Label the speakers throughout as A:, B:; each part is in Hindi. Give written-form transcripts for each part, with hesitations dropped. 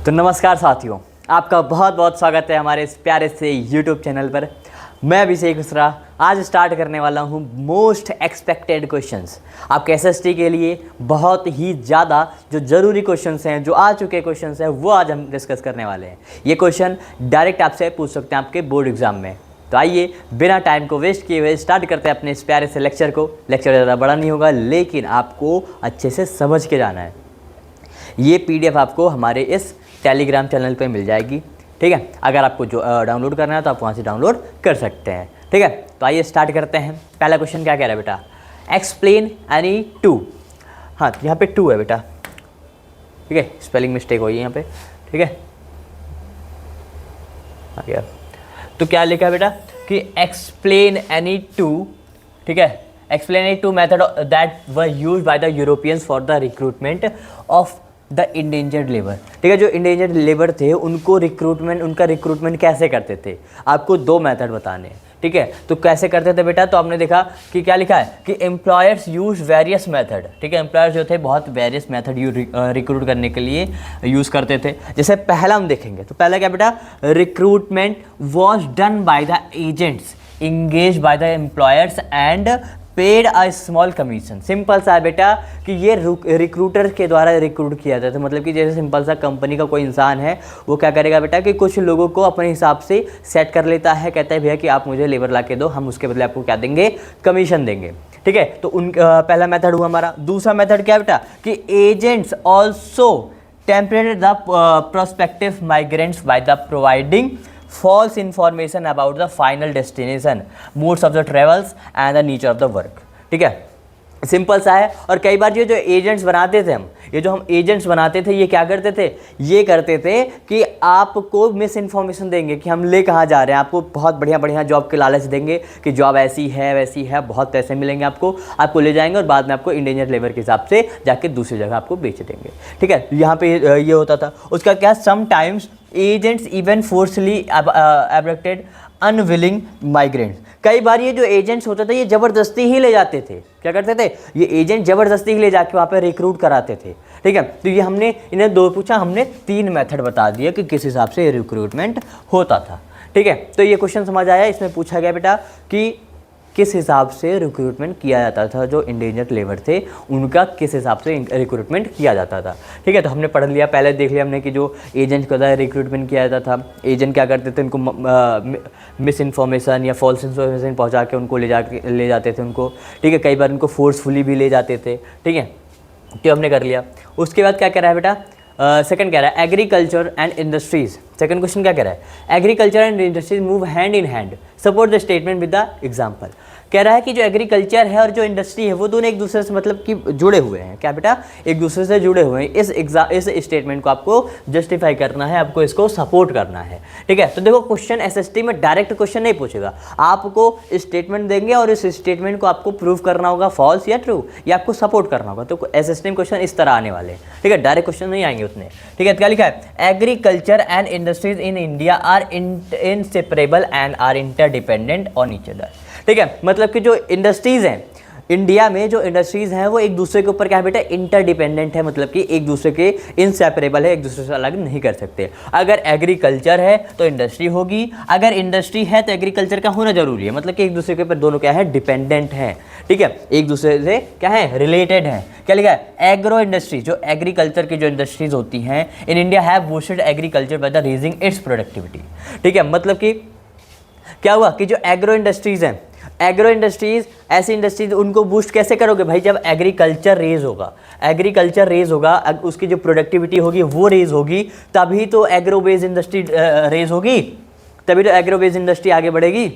A: तो नमस्कार साथियों, आपका बहुत बहुत स्वागत है हमारे इस प्यारे से YouTube चैनल पर। मैं अभिषेक मिश्रा आज स्टार्ट करने वाला हूँ मोस्ट एक्सपेक्टेड क्वेश्चंस। आपके एसएसटी के लिए बहुत ही ज़्यादा जो ज़रूरी क्वेश्चंस हैं, जो आ चुके क्वेश्चंस हैं, वो आज हम डिस्कस करने वाले हैं। ये क्वेश्चन डायरेक्ट आपसे पूछ सकते हैं आपके बोर्ड एग्जाम में। तो आइए बिना टाइम को वेस्ट किए हुए स्टार्ट करते हैं अपने इस प्यारे से लेक्चर को। लेक्चर ज़्यादा बड़ा नहीं होगा, लेकिन आपको अच्छे से समझ के जाना है। ये PDF आपको हमारे इस टेलीग्राम चैनल पे मिल जाएगी, ठीक है। अगर आपको जो डाउनलोड करना है तो आप वहाँ से डाउनलोड कर सकते हैं, ठीक है। तो आइए स्टार्ट करते हैं। पहला क्वेश्चन क्या कह रहा है बेटा, एक्सप्लेन एनी टू। हाँ, यहाँ पे टू है बेटा, ठीक है, स्पेलिंग मिस्टेक हुई है यहाँ पे, ठीक है। आ गया। तो क्या लिखा है बेटा कि एक्सप्लेन एनी टू, ठीक है, explain any two method that were used by the Europeans for the recruitment of the endangered labour, ठीक है। जो इंडेंजर्ड लेबर थे उनका रिक्रूटमेंट कैसे करते थे, आपको दो मेथड बताने हैं, ठीक है। तो कैसे करते थे बेटा, तो आपने देखा कि क्या लिखा है कि एम्प्लॉयर्स यूज वेरियस मेथड, ठीक है। एम्प्लॉयर्स जो थे बहुत वेरियस मेथड रिक्रूट करने के लिए यूज़ करते थे। जैसे पहला हम देखेंगे, तो पहला क्या बेटा, recruitment was done by the agents engage by the employers and paid a small commission. Simple सा है बेटा कि ये रिक्रूटर के द्वारा रिक्रूट किया जाता है। मतलब कि जैसे सिंपल सा कंपनी का कोई इंसान है, वो क्या करेगा बेटा कि कुछ लोगों को अपने हिसाब से सेट कर लेता है, कहता है भैया कि आप मुझे लेबर ला के दो, हम उसके बदले आपको क्या देंगे, कमीशन देंगे, ठीक है। तो पहला मेथड हुआ हमारा। दूसरा मेथड क्या है बेटा कि agents also temperate the prospective migrants by the providing false information about the final destination, modes of the travels and the nature of the work, ठीक है। सिंपल सा है। और कई बार ये जो एजेंट्स बनाते थे हम एजेंट्स बनाते थे, ये क्या करते थे, ये करते थे कि आपको मिस इन्फॉर्मेशन देंगे कि हम ले कहाँ जा रहे हैं, आपको बहुत बढ़िया जॉब के लालच देंगे कि जॉब ऐसी है वैसी है, बहुत पैसे मिलेंगे आपको ले जाएंगे और बाद में आपको इंडेंजर लेबर के हिसाब से जाके दूसरी जगह आपको बेच देंगे, ठीक है। यहाँ पे ये होता था। उसका क्या, sometimes agents even forcibly abducted unwilling migrants. कई बार ये जो एजेंट्स होते थे ये ज़बरदस्ती ही ले जाते थे। क्या करते थे, ये एजेंट ज़बरदस्ती ही ले जाके वहाँ पे रिक्रूट कराते थे, ठीक है। तो ये हमने इन्हें दो पूछा, हमने तीन मेथड बता दिया कि किस हिसाब से रिक्रूटमेंट होता था, ठीक है। तो ये क्वेश्चन समझ आया। इसमें पूछा गया बेटा कि किस हिसाब से रिक्रूटमेंट किया जाता था, जो इंडेंजर्ड लेबर थे उनका किस हिसाब से रिक्रूटमेंट किया जाता था, ठीक है। तो हमने पढ़ लिया, पहले देख लिया हमने कि जो एजेंट का रिक्रूटमेंट किया जाता था, एजेंट क्या करते थे, उनको मिस इन्फॉर्मेशन या फॉल्स इन्फॉर्मेशन पहुंचा के उनको ले जाते थे उनको, ठीक है। कई बार उनको फोर्सफुली भी ले जाते थे, ठीक है। तो हमने कर लिया। उसके बाद क्या कह रहा है बेटा, सेकंड कह रहा है agriculture and industries. Second question क्या कह रहा है, agriculture and industries move hand in hand, support the statement with the example. कह रहा है कि जो एग्रीकल्चर है और जो इंडस्ट्री है वो दोनों एक दूसरे से मतलब कि जुड़े हुए हैं। क्या बेटा, एक दूसरे से जुड़े हुए हैं। इस स्टेटमेंट को आपको जस्टिफाई करना है, आपको इसको सपोर्ट करना है, ठीक है। तो देखो क्वेश्चन एसएसटी में डायरेक्ट क्वेश्चन नहीं पूछेगा, आपको स्टेटमेंट देंगे और इस स्टेटमेंट को आपको प्रूव करना होगा फॉल्स या ट्रू, या आपको सपोर्ट करना होगा। तो एसएसटी में क्वेश्चन इस तरह आने वाले हैं, ठीक है। डायरेक्ट क्वेश्चन नहीं आएंगे उतने, ठीक है। क्या लिखा है, agriculture and industries in India are inseparable and are interdependent on each other, ठीक है। मतलब कि जो इंडस्ट्रीज़ हैं इंडिया में, जो इंडस्ट्रीज़ हैं वो एक दूसरे के ऊपर क्या है बेटा, इंटरडिपेंडेंट है। मतलब कि एक दूसरे के इनसेपरेबल है, एक दूसरे से अलग नहीं कर सकते। अगर एग्रीकल्चर है तो इंडस्ट्री होगी, अगर इंडस्ट्री है तो एग्रीकल्चर का होना जरूरी है। मतलब कि एक दूसरे के ऊपर दोनों क्या है, डिपेंडेंट हैं, ठीक है, एक दूसरे से क्या है, रिलेटेड हैं। क्या लिखा है, एग्रो इंडस्ट्री, जो एग्रीकल्चर की जो इंडस्ट्रीज होती हैं in India have boosted agriculture by the raising it's productivity, ठीक है। मतलब कि क्या हुआ कि जो एग्रो इंडस्ट्रीज़ हैं, एग्रो इंडस्ट्रीज ऐसी इंडस्ट्रीज, उनको बूस्ट कैसे करोगे भाई, जब एग्रीकल्चर रेज होगा, उसकी जो प्रोडक्टिविटी होगी वो रेज होगी, तभी तो एग्रो बेस्ड इंडस्ट्री रेज होगी, तभी तो एग्रो बेस्ड इंडस्ट्री आगे बढ़ेगी।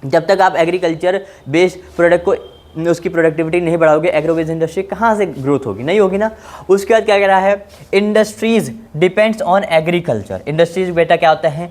A: जब तक आप एग्रीकल्चर बेस्ड प्रोडक्ट को उसकी प्रोडक्टिविटी नहीं बढ़ाओगे, एग्रो बेस्ड इंडस्ट्री कहाँ से ग्रोथ होगी, नहीं होगी ना। उसके बाद क्या कह रहा है, industries depends on agriculture. Industries बेटा क्या होता है,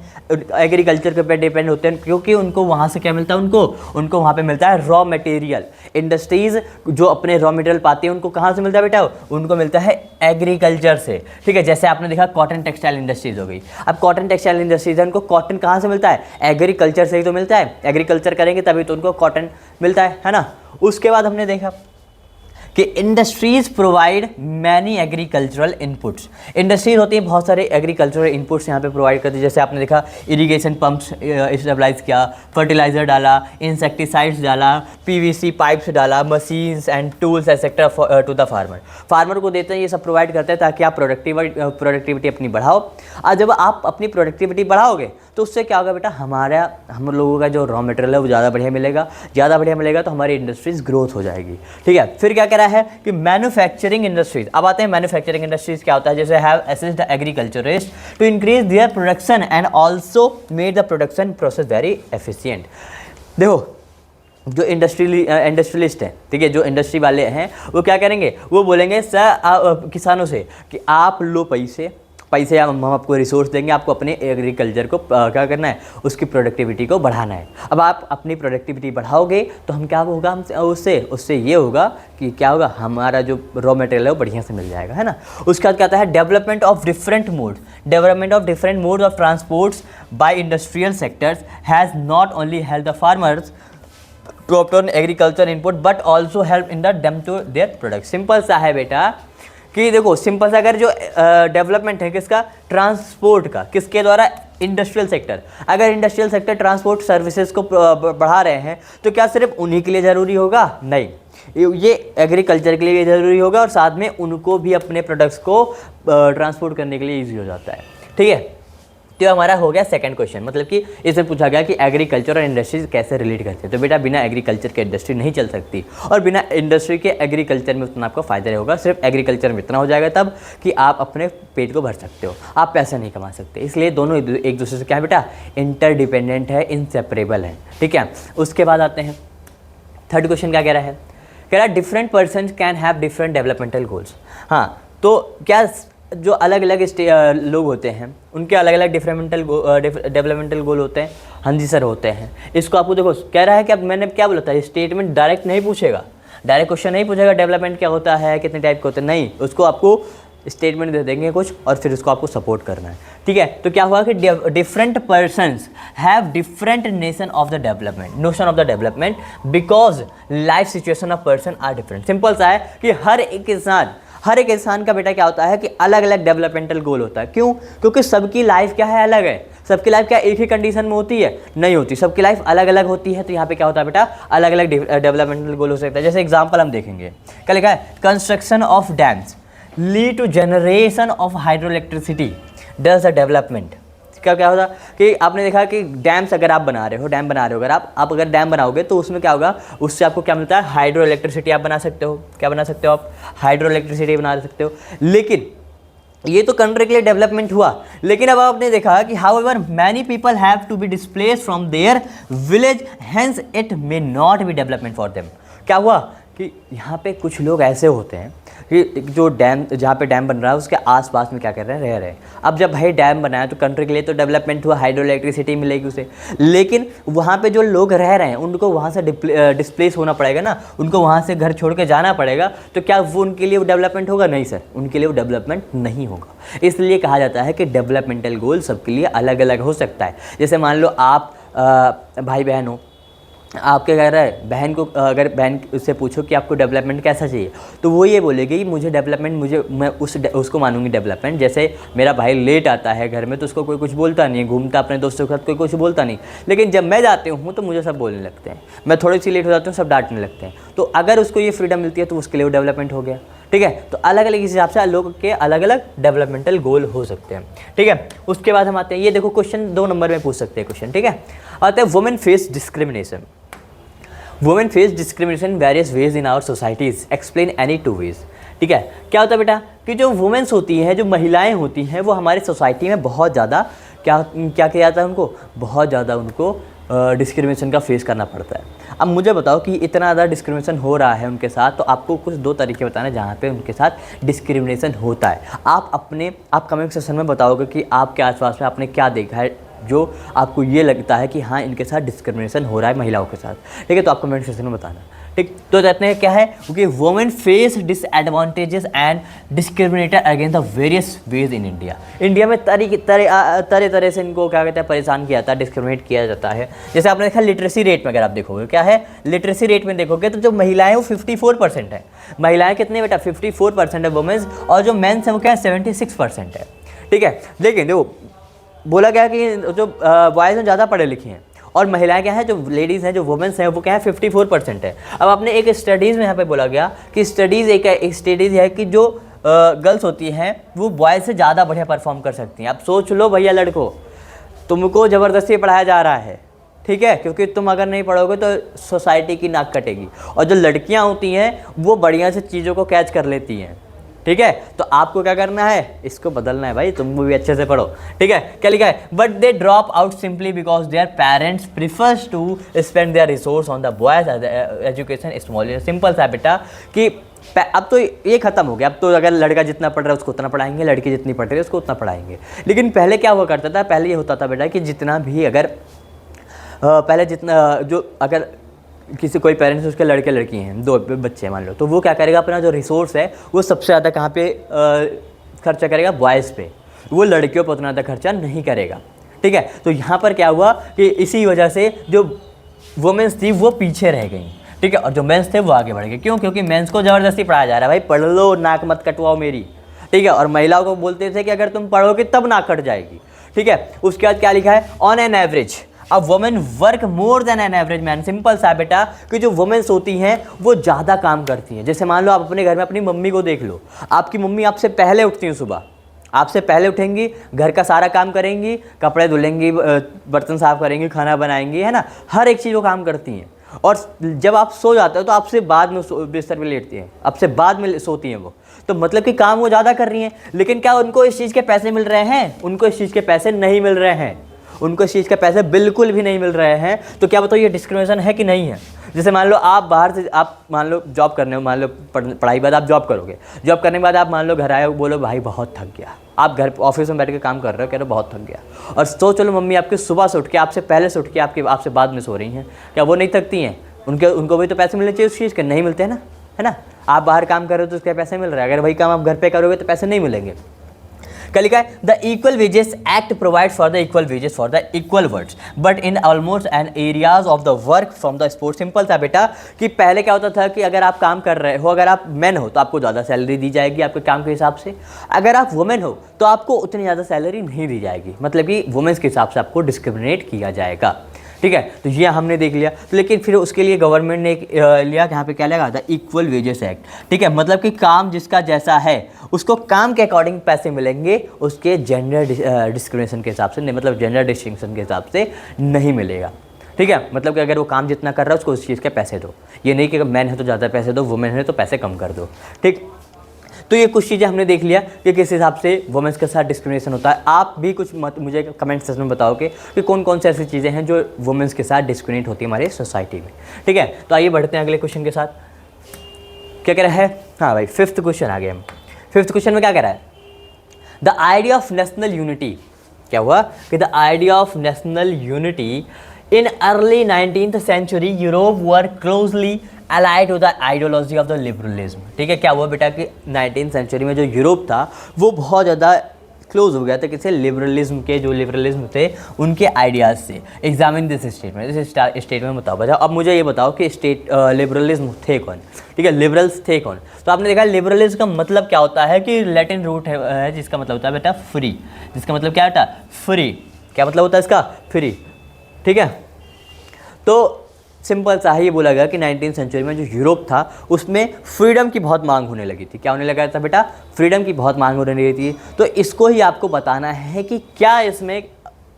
A: एग्रीकल्चर के ऊपर डिपेंड होते हैं, क्योंकि उनको वहाँ से क्या मिलता है, उनको वहाँ पे मिलता है रॉ मटेरियल। इंडस्ट्रीज जो अपने रॉ मटेरियल पाती है उनको कहाँ से मिलता है बेटा, उनको मिलता है एग्रीकल्चर से, ठीक है। जैसे आपने देखा कॉटन टेक्सटाइल इंडस्ट्रीज हो गई, अब कॉटन टेक्सटाइल इंडस्ट्रीज है, उनको कॉटन कहाँ से मिलता है, एग्रीकल्चर से ही तो मिलता है। एग्रीकल्चर करेंगे तभी तो उनको कॉटन मिलता है ना। उसके बाद हमने देखा कि industries provide many agricultural inputs. Industries होती हैं बहुत सारे एग्रीकल्चरल इनपुट्स यहाँ पे प्रोवाइड करती है। जैसे आपने देखा इरिगेशन पंप्स स्टेबलाइज किया, फर्टिलाइजर डाला, इंसेक्टिसाइड्स डाला, पीवीसी पाइप्स डाला, machines and tools etcetera to the farmer. Farmer को देते हैं, ये सब प्रोवाइड करते हैं ताकि आप प्रोडक्टिविटी अपनी बढ़ाओ। और जब आप अपनी प्रोडक्टिविटी बढ़ाओगे तो उससे क्या होगा बेटा, हम लोगों का जो रॉ मटेरियल है वो ज़्यादा बढ़िया मिलेगा तो हमारी इंडस्ट्रीज ग्रोथ हो जाएगी। ठीक है, फिर क्या कह रहा है कि मैन्युफैक्चरिंग इंडस्ट्रीज। अब आते हैं मैन्युफैक्चरिंग इंडस्ट्रीज क्या होता है। जैसे have assist the agriculturist to increase their production and also made the production process very efficient. देखो जो इंडस्ट्रियलिस्ट हैं, ठीक है, जो इंडस्ट्री वाले हैं वो क्या करेंगे, वो बोलेंगे सर किसानों से कि आप लो पैसे हम आपको रिसोर्स देंगे, आपको अपने एग्रीकल्चर को क्या करना है, उसकी प्रोडक्टिविटी को बढ़ाना है। अब आप अपनी प्रोडक्टिविटी बढ़ाओगे तो हम क्या होगा, हम उससे ये होगा कि क्या होगा, हमारा जो रॉ मटेरियल है वो बढ़िया से मिल जाएगा, है ना। उसके बाद क्या आता है, development of different modes of transports by industrial sectors has not only help the farmers to obtain agriculture input but also help in the them to their product. Simple सा है बेटा कि देखो, सिंपल सा अगर जो डेवलपमेंट है किसका, ट्रांसपोर्ट का, किसके द्वारा, इंडस्ट्रियल सेक्टर। अगर इंडस्ट्रियल सेक्टर ट्रांसपोर्ट सर्विसेज को बढ़ा रहे हैं तो क्या सिर्फ उन्हीं के लिए ज़रूरी होगा, नहीं, ये एग्रीकल्चर के लिए भी ज़रूरी होगा और साथ में उनको भी अपने प्रोडक्ट्स को ट्रांसपोर्ट करने के लिए ईजी हो जाता है। ठीक है, तो हमारा हो गया सेकंड क्वेश्चन, मतलब कि इसमें पूछा गया कि एग्रीकल्चर और इंडस्ट्रीज कैसे रिलेट करते हैं। तो बेटा बिना एग्रीकल्चर के इंडस्ट्री नहीं चल सकती और बिना इंडस्ट्री के एग्रीकल्चर में उतना आपको फायदा नहीं होगा। सिर्फ एग्रीकल्चर में इतना हो जाएगा तब कि आप अपने पेट को भर सकते हो, आप पैसा नहीं कमा सकते। इसलिए दोनों एक दूसरे से क्या है बेटा, इंटरडिपेंडेंट है, इनसेपरेबल है। ठीक है, उसके बाद आते हैं थर्ड क्वेश्चन, क्या कह रहा है different person can have different developmental goals. हाँ, तो क्या जो अलग अलग लोग होते हैं उनके अलग अलग डेवलपमेंटल गोल होते हैं। हाँ जी सर, होते हैं। इसको आपको देखो कह रहा है कि अब मैंने क्या बोला था, स्टेटमेंट डायरेक्ट नहीं पूछेगा, डायरेक्ट क्वेश्चन नहीं पूछेगा डेवलपमेंट क्या होता है, कितने टाइप के होते हैं, नहीं, उसको आपको स्टेटमेंट दे देंगे कुछ और फिर उसको आपको सपोर्ट करना है। ठीक है, तो क्या हुआ कि different persons have different notion of the development because life situation of person are different. Simple सा है कि हर एक इंसान का बेटा क्या होता है कि अलग अलग डेवलपमेंटल गोल होता है। क्यों? क्योंकि सबकी लाइफ क्या है, अलग है। सबकी लाइफ क्या एक ही कंडीशन में होती है, नहीं होती, सबकी लाइफ अलग अलग होती है। तो यहाँ पे क्या होता है बेटा, अलग अलग डेवलपमेंटल गोल हो सकता है। जैसे एग्जांपल हम देखेंगे, क्या लिखा है, construction of dams lead to generation of hydro electricity does the development. क्या होता कि आपने देखा कि डैम्स अगर आप बना रहे हो, अगर आप अगर डैम बनाओगे तो उसमें क्या होगा, उससे आपको क्या मिलता है, हाइड्रो इलेक्ट्रिसिटी आप बना सकते हो। क्या बना सकते हो आप, हाइड्रो इलेक्ट्रिसिटी बना सकते हो। लेकिन ये तो कंट्री के लिए डेवलपमेंट हुआ, लेकिन अब आपने देखा कि however many people have to be displaced from their village, hence it may not be development for them. क्या हुआ कि यहाँ पे कुछ लोग ऐसे होते हैं कि जो डैम, जहाँ पे डैम बन रहा है उसके आसपास में क्या कर रहे हैं, रह रहे हैं। अब जब भाई डैम बनाया तो कंट्री के लिए तो डेवलपमेंट हुआ, हाइड्रो इलेक्ट्रिसिटी मिलेगी उसे, लेकिन वहाँ पे जो लोग रह रहे हैं उनको वहाँ से डिस्प्लेस होना पड़ेगा ना, उनको वहाँ से घर छोड़ के जाना पड़ेगा। तो क्या वो उनके लिए वो डेवलपमेंट होगा? नहीं सर, उनके लिए वो डेवलपमेंट नहीं होगा। इसलिए कहा जाता है कि डेवलपमेंटल गोल सबके लिए अलग अलग हो सकता है। जैसे मान लो आप भाई बहन हो, आपके कह रहा है बहन को, अगर बहन उससे पूछो कि आपको डेवलपमेंट कैसा चाहिए तो वो ये बोलेगी कि मुझे डेवलपमेंट, मैं उसको मानूंगी डेवलपमेंट। जैसे मेरा भाई लेट आता है घर में तो उसको कोई कुछ बोलता नहीं है, घूमता अपने दोस्तों के साथ, कोई कुछ बोलता नहीं, लेकिन जब मैं जाती हूँ तो मुझे सब बोलने लगते हैं। मैं थोड़ी सी लेट हो जाती हूँ, सब डांटने लगते हैं। तो अगर उसको ये फ्रीडम मिलती है तो उसके लिए वो डेवलपमेंट हो गया। ठीक है, तो अलग अलग इस हिसाब से लोग के अलग अलग डेवलपमेंटल गोल हो सकते हैं। ठीक है, उसके बाद हम आते हैं, ये देखो क्वेश्चन 2 नंबर में पूछ सकते हैं क्वेश्चन। ठीक है, आते हैं women face discrimination. Women face discrimination various ways in our societies, explain any 2 ways. ठीक है, क्या होता है बेटा कि जो वुमेन्स होती हैं, जो महिलाएं होती हैं, वो हमारी सोसाइटी में बहुत ज़्यादा क्या किया जाता है, उनको बहुत ज़्यादा उनको डिस्क्रिमिनेशन का फेस करना पड़ता है। अब मुझे बताओ कि इतना ज़्यादा डिस्क्रिमिनेशन हो रहा है उनके साथ, तो आपको कुछ 2 तरीके बताना जहाँ पे उनके साथ डिस्क्रिमिनेशन होता है। आप कमेंट सेक्शन में बताओगे कि आपके आसपास में आपने क्या देखा है जो आपको ये लगता है कि हाँ इनके साथ डिस्क्रिमिनेशन हो रहा है महिलाओं के साथ। ठीक है, तो आप कमेंट सेक्शन में बताना। ठीक। तो कहते हैं क्या है, क्योंकि women face disadvantages and discriminated against the various ways in India. India में तरह तरह से इनको क्या कहते हैं परेशान किया जाता है, डिस्क्रिमिनेट किया जाता है। जैसे आपने देखा लिटरेसी रेट में, अगर आप देखोगे क्या है लिटरेसी रेट में देखोगे तो जो महिलाएं वो 54% है। महिलाएं कितने बेटा 54% है वुमेन्स, और जो मेंस है वो क्या है 76% है। ठीक है, लेकिन देखो बोला गया कि जो बॉयज़ हैं ज़्यादा पढ़े लिखे हैं और महिलाएं क्या है जो लेडीज़ हैं जो वुमेन्स हैं वो क्या है 54% है। अब आपने एक स्टडीज़ में यहाँ पे बोला गया कि स्टडीज़ एक स्टडीज़ है कि जो गर्ल्स होती हैं वो बॉयज़ से ज़्यादा बढ़िया परफॉर्म कर सकती हैं। अब सोच लो भैया लड़कों, तुमको ज़बरदस्ती पढ़ाया जा रहा है, ठीक है, क्योंकि तुम अगर नहीं पढ़ोगे तो सोसाइटी की नाक कटेगी। और जो लड़कियाँ होती हैं वो बढ़िया से चीज़ों को कैच कर लेती हैं, ठीक है। तो आपको क्या करना है, इसको बदलना है भाई, तुम भी अच्छे से पढ़ो, ठीक है। क्या लिखा है, but they drop out simply because their parents prefers to spend their resource on the boys education small. Simple सा बेटा कि अब तो ये खत्म हो गया। अब तो अगर लड़का जितना पढ़ रहा है उसको उतना पढ़ाएंगे, लड़की जितनी पढ़ रही है उसको उतना पढ़ाएंगे। लेकिन पहले क्या हुआ करता था, पहले ये होता था बेटा कि जितना भी अगर पहले जितना जो अगर किसी कोई पेरेंट्स उसके लड़के लड़की हैं, दो बच्चे मान लो, तो वो क्या करेगा अपना जो रिसोर्स है वो सबसे ज़्यादा कहाँ पे खर्चा करेगा, बॉयज़ पे। वो लड़कियों पर उतना ज़्यादा खर्चा नहीं करेगा, ठीक है। तो यहाँ पर क्या हुआ कि इसी वजह से जो वुमेन्स थी वो पीछे रह गई, ठीक है, और जो मेंस थे वो आगे बढ़ गए। क्यों? क्योंकि मेंस को ज़बरदस्ती पढ़ाया जा रहा है, भाई पढ़ लो, नाक मत कटवाओ मेरी, ठीक है। और महिलाओं को बोलते थे कि अगर तुम पढ़ोगे तब नाक कट जाएगी, ठीक है। उसके बाद क्या लिखा है, on an average a women work more than an average man. Simple सा बेटा कि जो वुमेन्स होती हैं वो ज़्यादा काम करती हैं। जैसे मान लो आप अपने घर में अपनी मम्मी को देख लो, आपकी मम्मी आपसे पहले उठती हैं, सुबह आपसे पहले उठेंगी, घर का सारा काम करेंगी, कपड़े धुलेंगी, बर्तन साफ करेंगी, खाना बनाएंगी, है ना, हर एक चीज़ वो काम करती हैं। और जब आप सो जाते हो तो आपसे बाद में बिस्तर में लेटती हैं, आपसे बाद में सोती हैं वो। तो मतलब कि काम वो ज़्यादा कर रही हैं, लेकिन क्या उनको इस चीज़ के पैसे मिल रहे हैं? उनको इस चीज़ के पैसे नहीं मिल रहे हैं, उनको इस चीज़ के पैसे बिल्कुल भी नहीं मिल रहे हैं। तो क्या बताओ ये डिस्क्रिमिनेशन है कि नहीं है? जैसे मान लो आप बाहर से आप मान लो जॉब करने हो, मान लो पढ़ाई बाद आप जॉब करोगे, जॉब करने के बाद आप मान लो घर आए, बोलो भाई बहुत थक गया, आप घर ऑफिस में बैठ के काम कर रहे हो, कह रहे हो बहुत थक गया, और तो चलो मम्मी आपके सुबह से उठ के आपसे पहले से उठ के आपसे बाद में सो रही हैं, क्या वो नहीं थकती हैं? उनको भी तो पैसे मिलने चाहिए उस चीज़ के, नहीं मिलते हैं ना, है ना। आप बाहर काम कर रहे हो तो उसके पैसे मिल रहे हैं, अगर वही काम आप घर पे करोगे तो पैसे नहीं मिलेंगे। क्या लिखा है, the equal wages act provide for the equal wages for the equal words but in almost and areas of the work from the sport. Simple था बेटा कि पहले क्या होता था कि अगर आप काम कर रहे हो, अगर आप मैन हो तो आपको ज़्यादा सैलरी दी जाएगी आपके काम के हिसाब से, अगर आप वुमेन हो तो आपको उतनी ज़्यादा सैलरी नहीं दी जाएगी, मतलब कि वुमेन्स के हिसाब से आपको डिस्क्रिमिनेट किया जाएगा, ठीक है। तो ये हमने देख लिया। तो लेकिन फिर उसके लिए गवर्नमेंट ने लिया कि यहाँ पे क्या लगा था, इक्वल वेजेस एक्ट, ठीक है। मतलब कि काम जिसका जैसा है उसको काम के अकॉर्डिंग पैसे मिलेंगे, उसके जेंडर डिस्क्रिमिनेशन के हिसाब से नहीं, मतलब जेंडर डिस्टिंक्शन के हिसाब से नहीं मिलेगा, ठीक है। मतलब कि अगर वो काम जितना कर रहा है उसको उस चीज़ के पैसे दो, ये नहीं कि मैन है तो ज़्यादा पैसे दो, वुमेन है तो पैसे कम कर दो, ठीक। तो ये कुछ चीज़ें हमने देख लिया कि किस हिसाब से वुमेन्स के साथ डिस्क्रिमिनेशन होता है। आप भी कुछ मुझे कमेंट सेक्शन में बताओगे कि कौन कौन से ऐसी चीज़ें हैं जो वुमेन्स के साथ डिस्क्रिमिनेट होती है हमारे सोसाइटी में, ठीक है। तो आइए बढ़ते हैं अगले क्वेश्चन के साथ। क्या कह रहा है, हाँ भाई फिफ्थ क्वेश्चन आ गए हम। फिफ्थ क्वेश्चन में क्या कह रहा है, the idea of national unity. क्या हुआ कि the idea of national unity in early 19th century Europe were closely allied to the ideology of the liberalism, ठीक है। क्या हुआ बेटा कि 19th century में जो यूरोप था वो बहुत ज़्यादा क्लोज हो गया था किसे, लिबरलिज्म के, जो लिबरलिज्म थे उनके आइडियाज़ से। एग्जामिन दिस स्टेटमेंट, इस स्टेटमेंट बताओ बजाओ। अब मुझे ये बताओ कि लिबरलिज्म थे कौन, ठीक है, लिबरल्स थे कौन। तो आपने देखा लिबरलिज्म का मतलब क्या होता है कि लैटिन रूट है जिसका मतलब होता है बेटा फ्री, जिसका मतलब क्या होता है, फ्री। क्या मतलब होता है इसका, फ्री, ठीक है। तो सिंपल सा ही बोला गया कि 19th century में जो यूरोप था उसमें फ्रीडम की बहुत मांग होने लगी थी। क्या होने लगा था बेटा, फ्रीडम की बहुत मांग होने लगी थी। तो इसको ही आपको बताना है कि क्या इसमें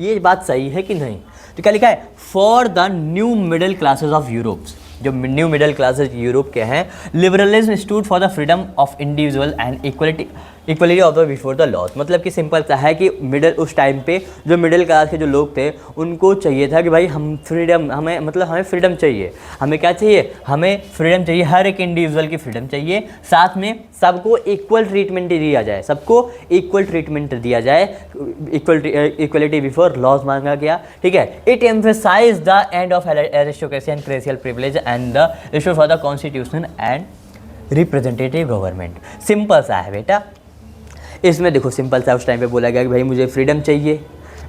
A: ये बात सही है कि नहीं। तो क्या लिखा है, for the new middle classes of Europe, जो न्यू मिडिल क्लासेस यूरोप के हैं, liberalism stood for the freedom of individual and equality of the before the laws. मतलब कि सिंपल सा है कि उस टाइम पे जो मिडिल क्लास के जो लोग थे उनको चाहिए था कि भाई हम फ्रीडम, हमें फ्रीडम चाहिए, हमें क्या चाहिए, हमें फ्रीडम चाहिए, हर एक इंडिविजुअल की फ्रीडम चाहिए, साथ में सबको इक्वल ट्रीटमेंट दिया जाए, सबको इक्वल ट्रीटमेंट दिया जाए, इक्वलिटी बिफोर लॉज मांगा गया, ठीक है। It emphasise the end of aristocracy and racial privilege and the respect for the constitution and representative government. Simple सा है बेटा, इसमें देखो सिंपल सा उस टाइम पे बोला गया कि भाई मुझे फ्रीडम चाहिए,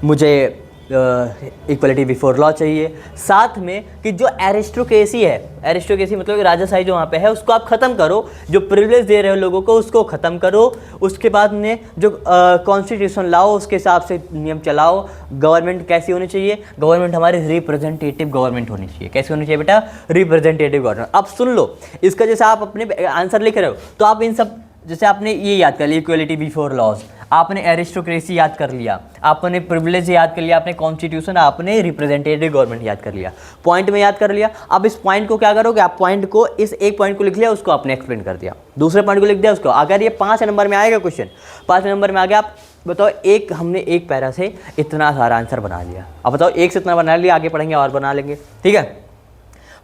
A: मुझे इक्वलिटी बिफोर लॉ चाहिए, साथ में कि जो एरिस्टोक्रेसी है, एरिस्टोक्रेसी मतलब राजाशाही जो वहाँ पे है उसको आप ख़त्म करो, जो प्रिविलेज दे रहे हो लोगों को उसको ख़त्म करो, उसके बाद में जो कॉन्स्टिट्यूशन लाओ उसके हिसाब से नियम चलाओ। गवर्नमेंट कैसी होनी चाहिए? गवर्नमेंट हमारी रिप्रेजेंटेटिव गवर्नमेंट होनी चाहिए। कैसी होनी चाहिए बेटा? Representative government. अब सुन लो इसका, जैसे आप अपने आंसर लिख रहे हो तो आप इन सब, जैसे आपने ये याद कर लिया इक्वलिटी बिफोर लॉज, आपने एरिस्टोक्रेसी याद कर लिया, आपने प्रिविलेज याद कर लिया, आपने कॉन्स्टिट्यूशन, आपने रिप्रेजेंटेटिव गवर्नमेंट याद कर लिया, पॉइंट में याद कर लिया। अब इस पॉइंट को क्या करोगे आप? पॉइंट को, इस एक पॉइंट को लिख लिया, उसको आपने एक्सप्लेन कर दिया, दूसरे पॉइंट को लिख दिया उसको। अगर ये 5 नंबर में आएगा क्वेश्चन, 5 नंबर में आ गया, आप बताओ एक, हमने एक पैरा से इतना सारा आंसर बना लिया। अब बताओ एक से इतना बना लिया, आगे पढ़ेंगे और बना लेंगे, ठीक है।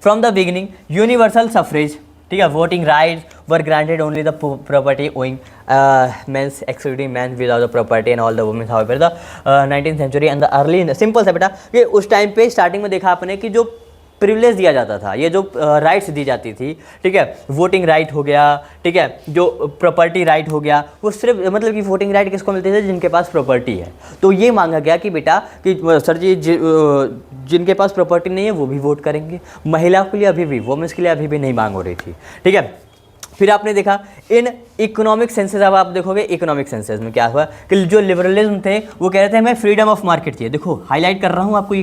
A: From the beginning universal suffrage, ठीक है, voting rights were granted only the property owing mens excluding man without the property and all the women. However the 19th century and the early, simple सा बेटा कि उस टाइम पे स्टार्टिंग में देखा आपने कि जो प्रिविलेज दिया जाता था, ये जो राइट्स दी जाती थी, ठीक है, वोटिंग राइट हो गया, ठीक है, जो प्रॉपर्टी राइट हो गया, वो सिर्फ मतलब कि वोटिंग राइट किसको मिलते थे? जिनके पास प्रॉपर्टी है। तो ये मांगा गया कि बेटा कि सर जी जिनके पास प्रॉपर्टी नहीं है वो भी वोट करेंगे। महिलाओं के लिए अभी भी, वुमेन्स के लिए अभी भी नहीं मांग हो रही थी, ठीक है। फिर आपने देखा इन इकोनॉमिक सेंसेस, अब आप देखोगे इकोनॉमिक सेंसेस में क्या हुआ कि जो लिबरलिज्म थे वो कह रहे थे हमें फ्रीडम ऑफ मार्केट चाहिए। देखो हाईलाइट कर रहा हूँ आपको,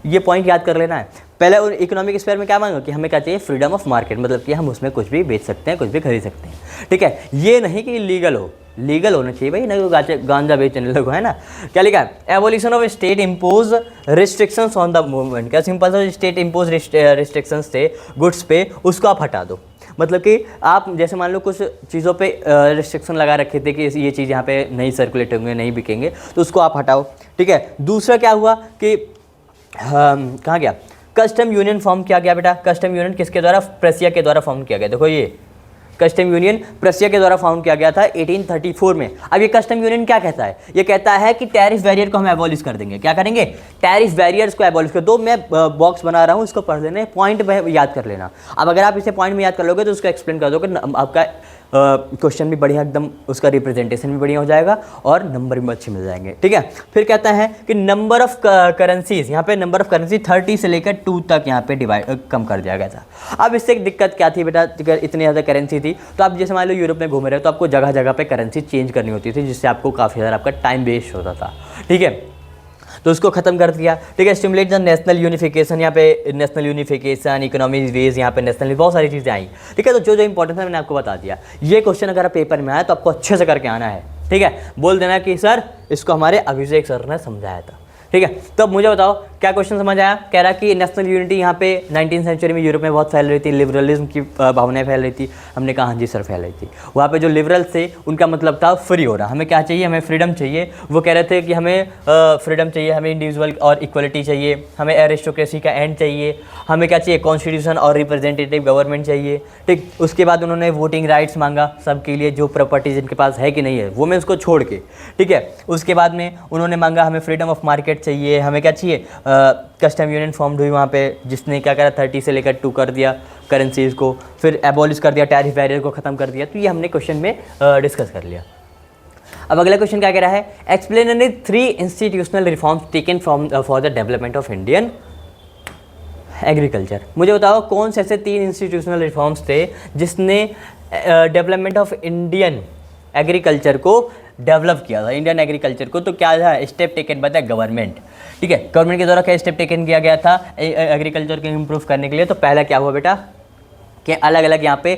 A: ये पॉइंट याद कर लेना है। पहले इकोनॉमिक स्फीयर में क्या मांगा कि हमें क्या चाहिए? फ्रीडम ऑफ मार्केट, मतलब कि हम उसमें कुछ भी बेच सकते हैं, कुछ भी खरीद सकते हैं, ठीक है। ये नहीं कि लीगल हो, लीगल होना चाहिए भाई, ना गांजा बेचने लोग, है ना। क्या लिखा है? Abolition of state impose restrictions on the movement. क्या सिंपल सा, स्टेट इम्पोज रिस्ट्रिक्शंस थे गुड्स पे, उसको आप हटा दो। मतलब कि आप जैसे मान लो कुछ चीज़ों पे रिस्ट्रिक्शन लगा रखे थे कि ये चीज़ यहाँ पे नहीं सर्कुलेट होंगे, नहीं बिकेंगे, तो उसको आप हटाओ, ठीक है। दूसरा क्या हुआ कि कहाँ गया? कस्टम यूनियन फॉर्म किया गया बेटा। कस्टम यूनियन किसके द्वारा? प्रेसिया के द्वारा फॉर्म किया गया। देखो ये कस्टम यूनियन प्रेसिया के द्वारा फाउंड किया गया था 1834 में। अब ये कस्टम यूनियन क्या कहता है? ये कहता है कि टैरिफ बैरियर को हम एबॉलिश कर देंगे। क्या करेंगे? टैरिफ बैरियर्स को एबॉलिश कर दो। मैं बॉक्स बना रहा हूँ, इसको पढ़ लेना, पॉइंट में याद कर लेना। अब अगर आप इसे पॉइंट में याद कर लोगे तो उसको एक्सप्लेन कर दोगे, आपका क्वेश्चन भी बढ़िया, एकदम उसका रिप्रेजेंटेशन भी बढ़िया हो जाएगा और नंबर भी अच्छे मिल जाएंगे, ठीक है। फिर कहता है कि नंबर ऑफ करेंसीज, यहाँ पे नंबर ऑफ करेंसी 30 से लेकर 2 तक यहाँ पे डिवाइड कम कर दिया गया था। अब इससे एक दिक्कत क्या थी बेटा? इतनी ज़्यादा करेंसी थी तो आप जैसे मान लो यूरोप में घूम रहे हो तो आपको जगह जगह पे करेंसी चेंज करनी होती थी, जिससे आपको काफ़ी ज़्यादा आपका टाइम वेस्ट होता था, ठीक है। तो उसको खत्म कर दिया, ठीक है। स्टिमुलेट द नेशनल यूनिफिकेशन, यहाँ पे नेशनल यूनिफिकेशन, इकोनॉमिक वेज, यहाँ पे नेशनल, बहुत सारी चीज़ें आई, ठीक है। तो जो जो इंपॉर्टेंट है मैंने आपको बता दिया। ये क्वेश्चन अगर पेपर में आया तो आपको अच्छे से करके आना है, ठीक है। बोल देना कि सर इसको हमारे अभिषेक सर ने समझाया था, ठीक है। तो अब मुझे बताओ क्या क्वेश्चन समझ आया? कह रहा कि नेशनल यूनिटी यहाँ पे 19th सेंचुरी में यूरोप में बहुत फैल रही थी, लिबरलिज्म की भावनाएं फैल रही थी। हमने कहा हाँ जी सर फैल रही थी। वहाँ पे जो लिबरल्स थे उनका मतलब था फ्री होना। हमें क्या चाहिए? हमें फ्रीडम चाहिए। वो कह रहे थे कि हमें फ्रीडम चाहिए, हमें इंडिविजुअल और इक्वलिटी चाहिए, हमें एरिस्टोक्रेसी का एंड चाहिए, हमें क्या चाहिए? कॉन्स्टिट्यूशन और रिप्रेजेंटेटिव गवर्नमेंट चाहिए, ठीक। उसके बाद उन्होंने वोटिंग राइट्स मांगा सबके लिए, जो प्रॉपर्टी जिनके पास है कि नहीं है, वुमेन्स को छोड़ के, ठीक है। उसके बाद में उन्होंने मांगा हमें फ्रीडम ऑफ मार्केट चाहिए, हमें क्या चाहिए? कस्टम यूनियन फॉर्म हुई वहाँ पे, जिसने क्या करा 30 से लेकर 2 कर दिया करेंसीज को, फिर एबॉलिश कर दिया, टैरिफ बैरियर को ख़त्म कर दिया। तो ये हमने क्वेश्चन में डिस्कस कर लिया। अब अगला क्वेश्चन क्या कह रहा है? Explain any 3 institutional reforms taken from for the development of Indian agriculture. मुझे बताओ कौन से ऐसे 3 इंस्टीट्यूशनल रिफॉर्म्स थे जिसने डेवलपमेंट ऑफ इंडियन एग्रीकल्चर को डेवलप किया था, इंडियन एग्रीकल्चर को। तो क्या था step taken by the government, ठीक है। गवर्नमेंट के द्वारा क्या स्टेप टेकन किया गया था एग्रीकल्चर को इम्प्रूव करने के लिए? तो पहला क्या हुआ बेटा कि अलग अलग यहाँ पे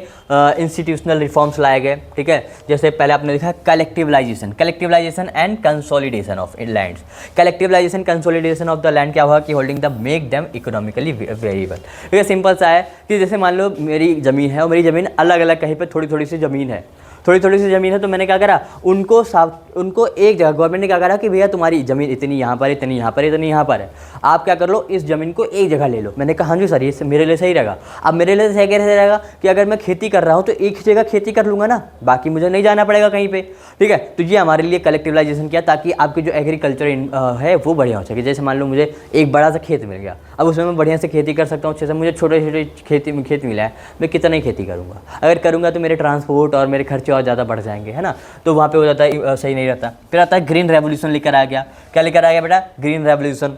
A: इंस्टीट्यूशनल रिफॉर्म्स लाए गए, ठीक है। जैसे पहले आपने देखा collectivisation and consolidation of lands. Collectivisation consolidation of the land क्या हुआ कि holding the make them economically variable, ठीक है। सिंपल सा है कि जैसे मान लो मेरी ज़मीन है और मेरी ज़मीन अलग अलग कहीं पे थोड़ी थोड़ी सी ज़मीन है, थोड़ी थोड़ी सी ज़मीन है, तो मैंने क्या करा, उनको एक जगह गवर्नमेंट ने क्या करा कि भैया तुम्हारी ज़मीन इतनी यहाँ पर, इतनी यहाँ पर, इतनी यहाँ पर है, आप क्या कर लो, इस ज़मीन को एक जगह ले लो। मैंने कहा हाँ जी सर, ये मेरे लिए सही रहेगा। अब मेरे लिए सही कैसे रहेगा कि अगर मैं खेती कर रहा हूँ तो एक ही जगह खेती कर लूँगा ना, बाकी मुझे नहीं जाना पड़ेगा कहीं पर, ठीक है। तो ये हमारे लिए कलेक्टिवलाइजेशन किया, ताकि आपकी जो एग्रीकल्चर है वो बढ़िया हो सके। जैसे मान लो मुझे एक बड़ा सा खेत मिल गया, अब उसमें मैं बढ़िया से खेती कर सकता हूँ अच्छे से। मुझे छोटे छोटे खेत मिला है, मैं कितना ही खेती करूँगा, अगर करूँगा तो मेरे ट्रांसपोर्ट और मेरे खर्चे और ज़्यादा बढ़ जाएंगे, है ना, तो वहाँ पे हो जाता है सही नहीं रहता। फिर आता है ग्रीन रेवोल्यूशन लेकर आ गया। क्या लेकर आ गया बेटा, green revolution.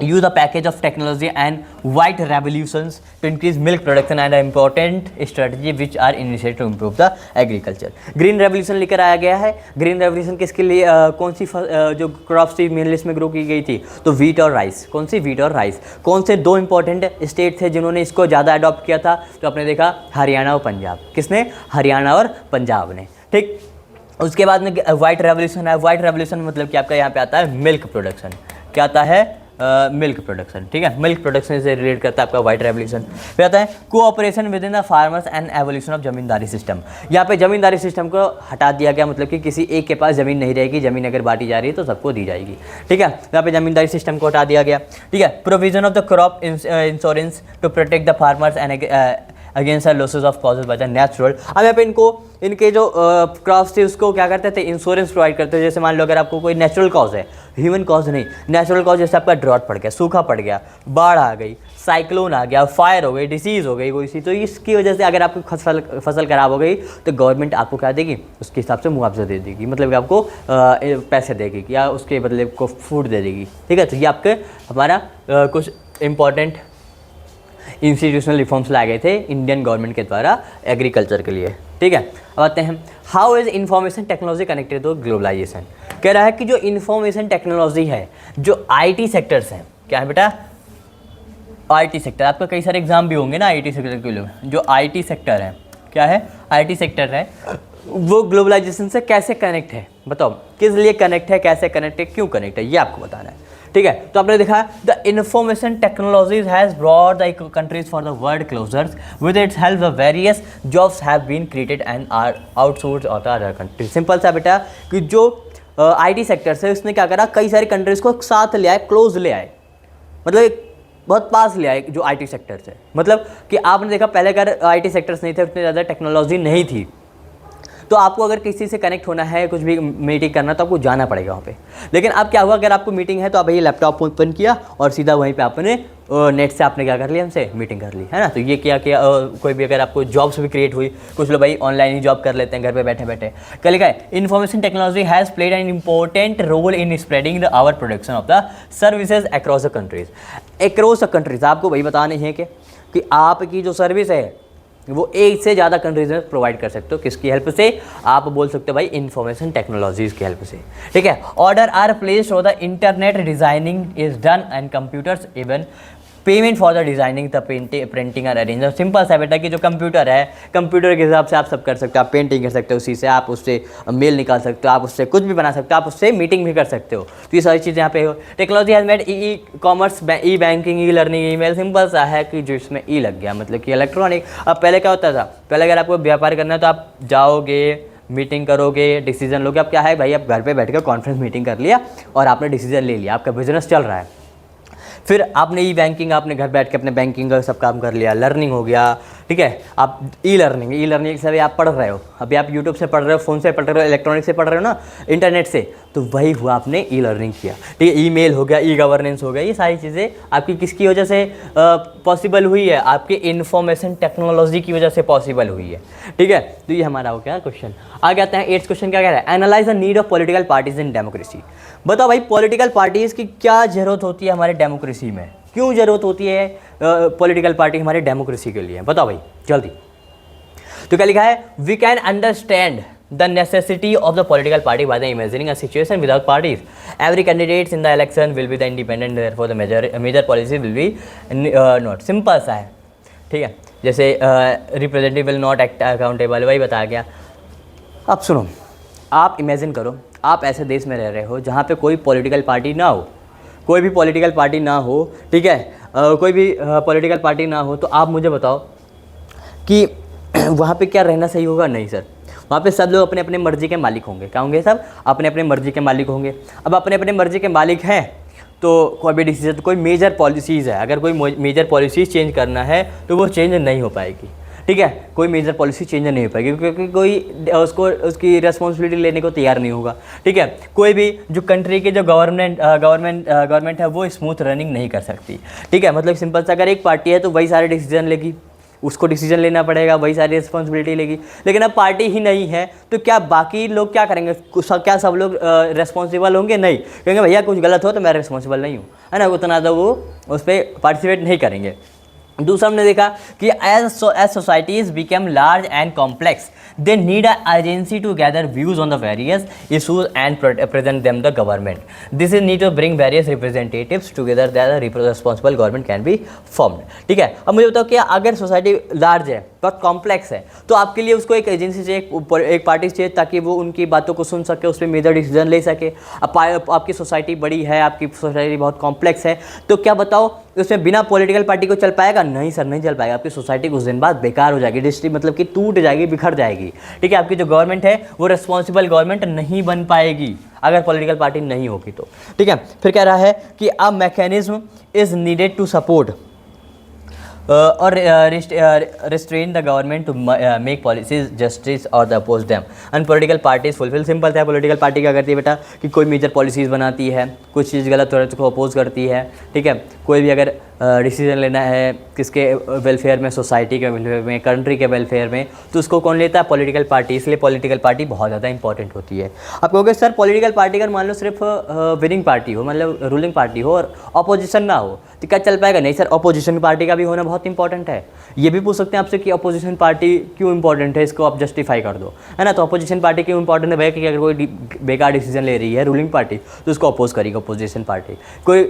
A: use a package of technology and white revolutions to increase milk production and an important strategy which are initiated to improve the agriculture। Green revolution लेकर आया गया है। ग्रीन रेवोल्यूशन किसके लिए, कौन सी जो क्रॉप्स थी मेन लिस्ट में ग्रो की गई थी, तो वीट और राइस। कौन सी, वीट और राइस। कौन से दो इंपॉर्टेंट स्टेट थे जिन्होंने इसको ज़्यादा अडॉप्ट किया था, तो आपने देखा हरियाणा और पंजाब। किसने, हरियाणा और पंजाब ने, ठीक। उसके बाद में वाइट रेवोल्यूशन है। वाइट रेवोल्यूशन मतलब कि आपका यहाँ पे आता है मिल्क प्रोडक्शन। क्या आता है, मिल्क प्रोडक्शन, ठीक है, मिल्क प्रोडक्शन से रिलेट करता है आपका वाइट रेवोल्यूशन। फिर आता है cooperation with in the farmers and evolution of zamindari system. यहाँ पे जमींदारी सिस्टम को हटा दिया गया, मतलब कि किसी एक के पास ज़मीन नहीं रहेगी, ज़मीन अगर बांटी जा रही है तो सबको दी जाएगी, ठीक है। यहाँ पे जमींदारी सिस्टम को हटा दिया गया, ठीक है। Provision of the crop insurance to protect the farmers and against losses of causes by the natural. अब यहाँ पे इनके जो क्रॉप्स थे उसको क्या करते थे, इंश्योरेंस प्रोवाइड करते थे। जैसे मान लो अगर आपको कोई नेचुरल कॉज है, ह्यूमन कॉज नहीं, नेचुरल कॉज, जैसे आपका ड्रॉट पड़ गया, सूखा पड़ गया, बाढ़ आ गई, साइक्लोन आ गया, फायर हो गई, डिसीज़ हो गई कोई सी, तो इसकी वजह से अगर आपकी फसल खराब हो गई तो गवर्नमेंट आपको क्या देगी, उसके हिसाब से मुआवजा दे देगी, मतलब कि आपको पैसे देगी या उसके बदले को फूड दे देगी, ठीक है। तो ये आपके हमारा कुछ इंपॉर्टेंट इंस्टीट्यूशनल रिफॉर्म्स लाए गए थे इंडियन गवर्नमेंट के द्वारा एग्रीकल्चर के लिए, ठीक है। अब आते हैं how is information technology connected to globalisation. कह रहा है कि जो इंफॉर्मेशन टेक्नोलॉजी है, जो आईटी सेक्टर्स हैं, क्या है बेटा, आईटी सेक्टर। आपका कई सारे एग्जाम भी होंगे ना आईटी सेक्टर के लिए। जो आईटी सेक्टर है, क्या है, आईटी सेक्टर है, वो ग्लोबलाइजेशन से कैसे कनेक्ट है, बताओ किस लिए कनेक्ट है, कैसे कनेक्ट है, क्यों कनेक्ट है, ये आपको बताना है, ठीक है। तो आपने देखा the information technologies has brought the countries for the world closer with its help the various jobs have been created and are outsource of the other country. Simple सा बेटा कि जो आईटी सेक्टर से उसने क्या करा, कई सारी कंट्रीज को साथ ले आए, क्लोज ले आए, मतलब एक बहुत पास ले आए जो आईटी सेक्टर से। मतलब कि आपने देखा पहले अगर आईटी सेक्टर्स नहीं थे, उतनी ज़्यादा टेक्नोलॉजी नहीं थी, तो आपको अगर किसी से कनेक्ट होना है, कुछ भी मीटिंग करना, तो आपको जाना पड़ेगा वहाँ पे। लेकिन अब क्या हुआ, अगर आपको मीटिंग है तो आप ये लैपटॉप ओपन किया और सीधा वहीं पे आपने नेट से आपने क्या कर लिया, हमसे मीटिंग कर ली, है ना। तो ये क्या किया, कोई भी अगर आपको जॉब्स भी क्रिएट हुई, कुछ लोग भाई ऑनलाइन ही जॉब कर लेते हैं घर पे बैठे बैठे। क्या लिखा है, information technology has played an important role in spreading the our production of the services across the countries. Across the countries आपको वही बताना है कि आपकी जो सर्विस है वो एक से ज़्यादा कंट्रीज में प्रोवाइड कर सकते हो। किसकी हेल्प से, आप बोल सकते हो भाई इंफॉर्मेशन टेक्नोलॉजीज़ की हेल्प से, ठीक है। Order are placed for the internet, designing is done and computers even payment for the designing the printing और अरेंजमेंट। सिंपल सा बेटा कि जो कंप्यूटर है, कंप्यूटर के हिसाब से आप सब कर सकते हो, आप पेंटिंग कर सकते हो उसी से, आप उससे मेल निकाल सकते हो, आप उससे कुछ भी बना सकते हो, आप उससे मीटिंग भी कर सकते हो। तो ये सारी चीज़ें यहाँ पे हो। Technology has made e commerce, E banking, e learning, email. Simple सा है कि जो इसमें ई लग गया, मतलब कि इलेक्ट्रॉनिक। अब पहले क्या होता था, पहले अगर आपको व्यापार करना है तो आप जाओगे, मीटिंग करोगे, डिसीजन लोगे। अब क्या है भाई, आप घर पे बैठ कर कॉन्फ्रेंस मीटिंग कर लिया और आपने डिसीजन ले लिया, आपका बिजनेस चल रहा है। फिर आपने ई बैंकिंग, आपने घर बैठ के अपने बैंकिंग का सब काम कर लिया, लर्निंग हो गया, ठीक है। आप ई लर्निंग से भी आप पढ़ रहे हो, अभी आप यूट्यूब से पढ़ रहे हो, फ़ोन से पढ़ रहे हो, इलेक्ट्रॉनिक से पढ़ रहे हो ना, इंटरनेट से, तो वही हुआ, आपने ई लर्निंग किया, ठीक है। ईमेल हो गया, ई गवर्नेंस हो गया, ये सारी चीज़ें आपकी किसकी वजह से पॉसिबल हुई है, आपके इन्फॉर्मेशन टेक्नोलॉजी की वजह से पॉसिबल हुई है, ठीक है। तो ये हमारा हो गया क्वेश्चन। आगे आते हैं 8th क्वेश्चन, क्या कह रहा है, analyse the need of political parties in democracy. बताओ भाई पॉलिटिकल पार्टीज़ की क्या ज़रूरत होती है हमारे डेमोक्रेसी में, क्यों ज़रूरत होती है पॉलिटिकल पार्टी हमारे डेमोक्रेसी के लिए, बताओ भाई जल्दी। तो क्या लिखा है, we can understand the necessity of the political party by the imagining a situation without parties. Every candidates in the election will be the independent, therefore the major policy will be not. Simple सा है, ठीक है। जैसे representative will not act accountable, वही बताया गया। अब सुनो, आप इमेजिन करो, आप ऐसे देश में रह रहे हो जहाँ पे कोई पॉलिटिकल पार्टी ना हो, कोई भी पॉलिटिकल पार्टी ना हो, ठीक है, कोई भी पॉलिटिकल पार्टी ना हो, तो आप मुझे बताओ कि वहाँ पे क्या रहना सही होगा? नहीं सर, वहाँ पे सब लोग अपने अपने मर्जी के मालिक होंगे। क्या होंगे? सब अपने अपने मर्जी के मालिक होंगे। अब अपने अपने मर्जी के मालिक हैं तो कोई भी डिसीजन, कोई मेजर पॉलिसीज़ है, अगर कोई मेजर पॉलिसीज़ चेंज करना है तो वो चेंज नहीं हो पाएगी। ठीक है, कोई मेजर पॉलिसी चेंज नहीं हो पाएगी क्योंकि कोई उसको उसकी रिस्पॉन्सिबिलिटी लेने को तैयार नहीं होगा। ठीक है, कोई भी जो कंट्री के जो गवर्नमेंट है वो स्मूथ रनिंग नहीं कर सकती। ठीक है, मतलब सिंपल सा, अगर एक पार्टी है तो वही सारे डिसीजन लेगी, उसको डिसीजन लेना पड़ेगा, वही सारी रिस्पॉन्सिबिलिटी लेगी। लेकिन अब पार्टी ही नहीं है तो क्या बाकी लोग क्या करेंगे? क्या सब लोग रिस्पॉन्सिबल होंगे? नहीं, कहेंगे भैया कुछ गलत हो तो मैं रिस्पॉन्सिबल नहीं हूँ, है ना, उतना तो वो उस पर पार्टिसिपेट नहीं करेंगे। दूसरा हमने देखा कि as societies become large and complex they need a agency to gather views on the various issues and present them the government. This is need to bring various representatives together that responsible government can be formed. ठीक है, अब मुझे बताओ कि अगर सोसाइटी लार्ज है, बहुत कॉम्प्लेक्स है, तो आपके लिए उसको एक एजेंसी चाहिए, एक पार्टी चाहिए ताकि वो उनकी बातों को सुन सके, उस पर मेजर डिसीजन ले सके। अब आपकी सोसाइटी बड़ी है, आपकी सोसाइटी बहुत कॉम्प्लेक्स है, तो क्या बताओ उसमें बिना पॉलिटिकल पार्टी को चल पाएगा? नहीं सर, नहीं चल पाएगा। आपकी सोसाइटी कुछ दिन बाद बेकार हो जाएगी, डिस्ट्रिक्ट मतलब कि टूट जाएगी, बिखर जाएगी। ठीक है, आपकी जो गवर्नमेंट है वो रिस्पॉन्सिबल गवर्नमेंट नहीं बन पाएगी अगर पॉलिटिकल पार्टी नहीं होगी तो। ठीक है, फिर कह रहा है कि a mechanism is needed to support और restrain the government to make policies justice or the oppose them and political parties fulfill। Simple है, पॉलिटिकल पार्टी क्या करती है बेटा कि कोई मेजर पॉलिसीज़ बनाती है, कुछ चीज़ गलत हो रहा है तो उसको अपोज करती है। ठीक है, कोई भी अगर डिसीजन लेना है किसके वेलफेयर में, सोसाइटी के वेलफेयर में, कंट्री के वेलफेयर में, तो उसको कौन लेता है? Political party. इसलिए पॉलिटिकल पार्टी बहुत ज़्यादा इंपॉर्टेंट होती है। आप कहोगे सर पॉलिटिकल पार्टी अगर मान लो सिर्फ विनिंग पार्टी हो, मतलब रूलिंग पार्टी हो और अपोजिशन ना हो तो क्या चल पाएगा? नहीं सर, अपोजिशन पार्टी का भी होना बहुत इंपॉर्टेंट है। ये भी पूछ सकते हैं आपसे कि अपोजिशन पार्टी क्यों इंपॉर्टेंट है, इसको आप जस्टिफाई कर दो, है ना। तो अपोजिशन पार्टी क्यों इंपॉर्टेंट है भैया? कि अगर कोई बेकार डिसीजन ले रही है रूलिंग पार्टी तो उसको अपोज करेगी अपोजिशन पार्टी। कोई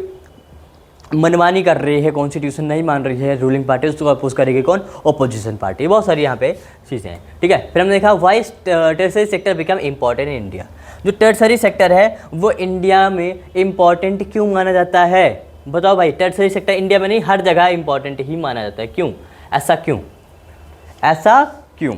A: मनमानी कर रही है, कॉन्स्टिट्यूशन नहीं मान रही है रूलिंग पार्टी, उसको अपोज करेगी कौन? Opposition party. बहुत सारी यहाँ पे चीज़ें हैं। ठीक है, फिर हमने देखा why tertiary sector become important in India. जो टर्सरी सेक्टर है वो इंडिया में इम्पॉर्टेंट क्यों माना जाता है? बताओ भाई, टर्सरी सेक्टर इंडिया में नहीं हर जगह इंपॉर्टेंट ही माना जाता है, क्यों? ऐसा क्यों? ऐसा क्यों?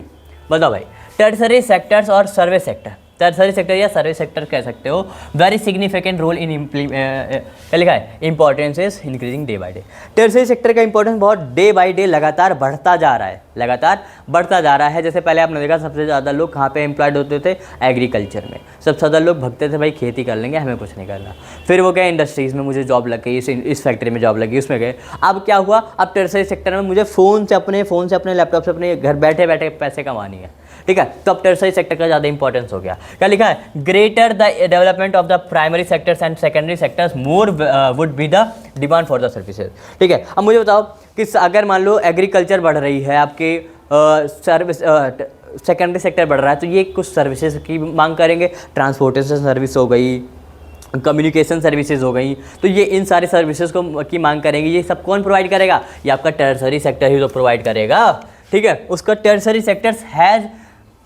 A: बताओ भाई। टर्सरी सेक्टर्स और सर्विस सेक्टर, टर्सरी सेक्टर या सर्विस सेक्टर कह सकते हो, वेरी सिग्निफिकेंट रोल इन क्या लिखा है? Importance is increasing day by day. Tertiary sector का इंपॉर्टेंस बहुत डे बाय डे लगातार बढ़ता जा रहा है, लगातार बढ़ता जा रहा है। जैसे पहले आपने देखा सबसे ज़्यादा लोग कहाँ पे एम्प्लॉयड होते थे? एग्रीकल्चर में। सबसे ज़्यादा लोग भगते थे भाई खेती कर लेंगे, हमें कुछ नहीं करना। फिर वो गए इंडस्ट्रीज़ में, मुझे जॉब लग गई, इस फैक्ट्री में जॉब लगी, उसमें गए। अब क्या हुआ? अब टर्सरी सेक्टर में मुझे फ़ोन से अपने लैपटॉप से अपने घर बैठे बैठे पैसे कमानी है। ठीक है, तो अब टर्सरी सेक्टर का ज़्यादा इंपॉर्टेंस हो गया। क्या लिखा है? Greater the development of the primary sectors and secondary sectors more would be the demand for the services. ठीक है, अब मुझे बताओ कि अगर मान लो एग्रीकल्चर बढ़ रही है, आपके सर्विस सेकेंडरी सेक्टर बढ़ रहा है, तो ये कुछ सर्विसेज की मांग करेंगे। ट्रांसपोर्टेशन सर्विस हो गई, कम्युनिकेशन सर्विसेज हो गई, तो ये इन सारे सर्विसेज को की मांग करेंगे। ये सब कौन प्रोवाइड करेगा? ये आपका टर्सरी सेक्टर ही तो प्रोवाइड करेगा। ठीक है, उसका tertiary sectors has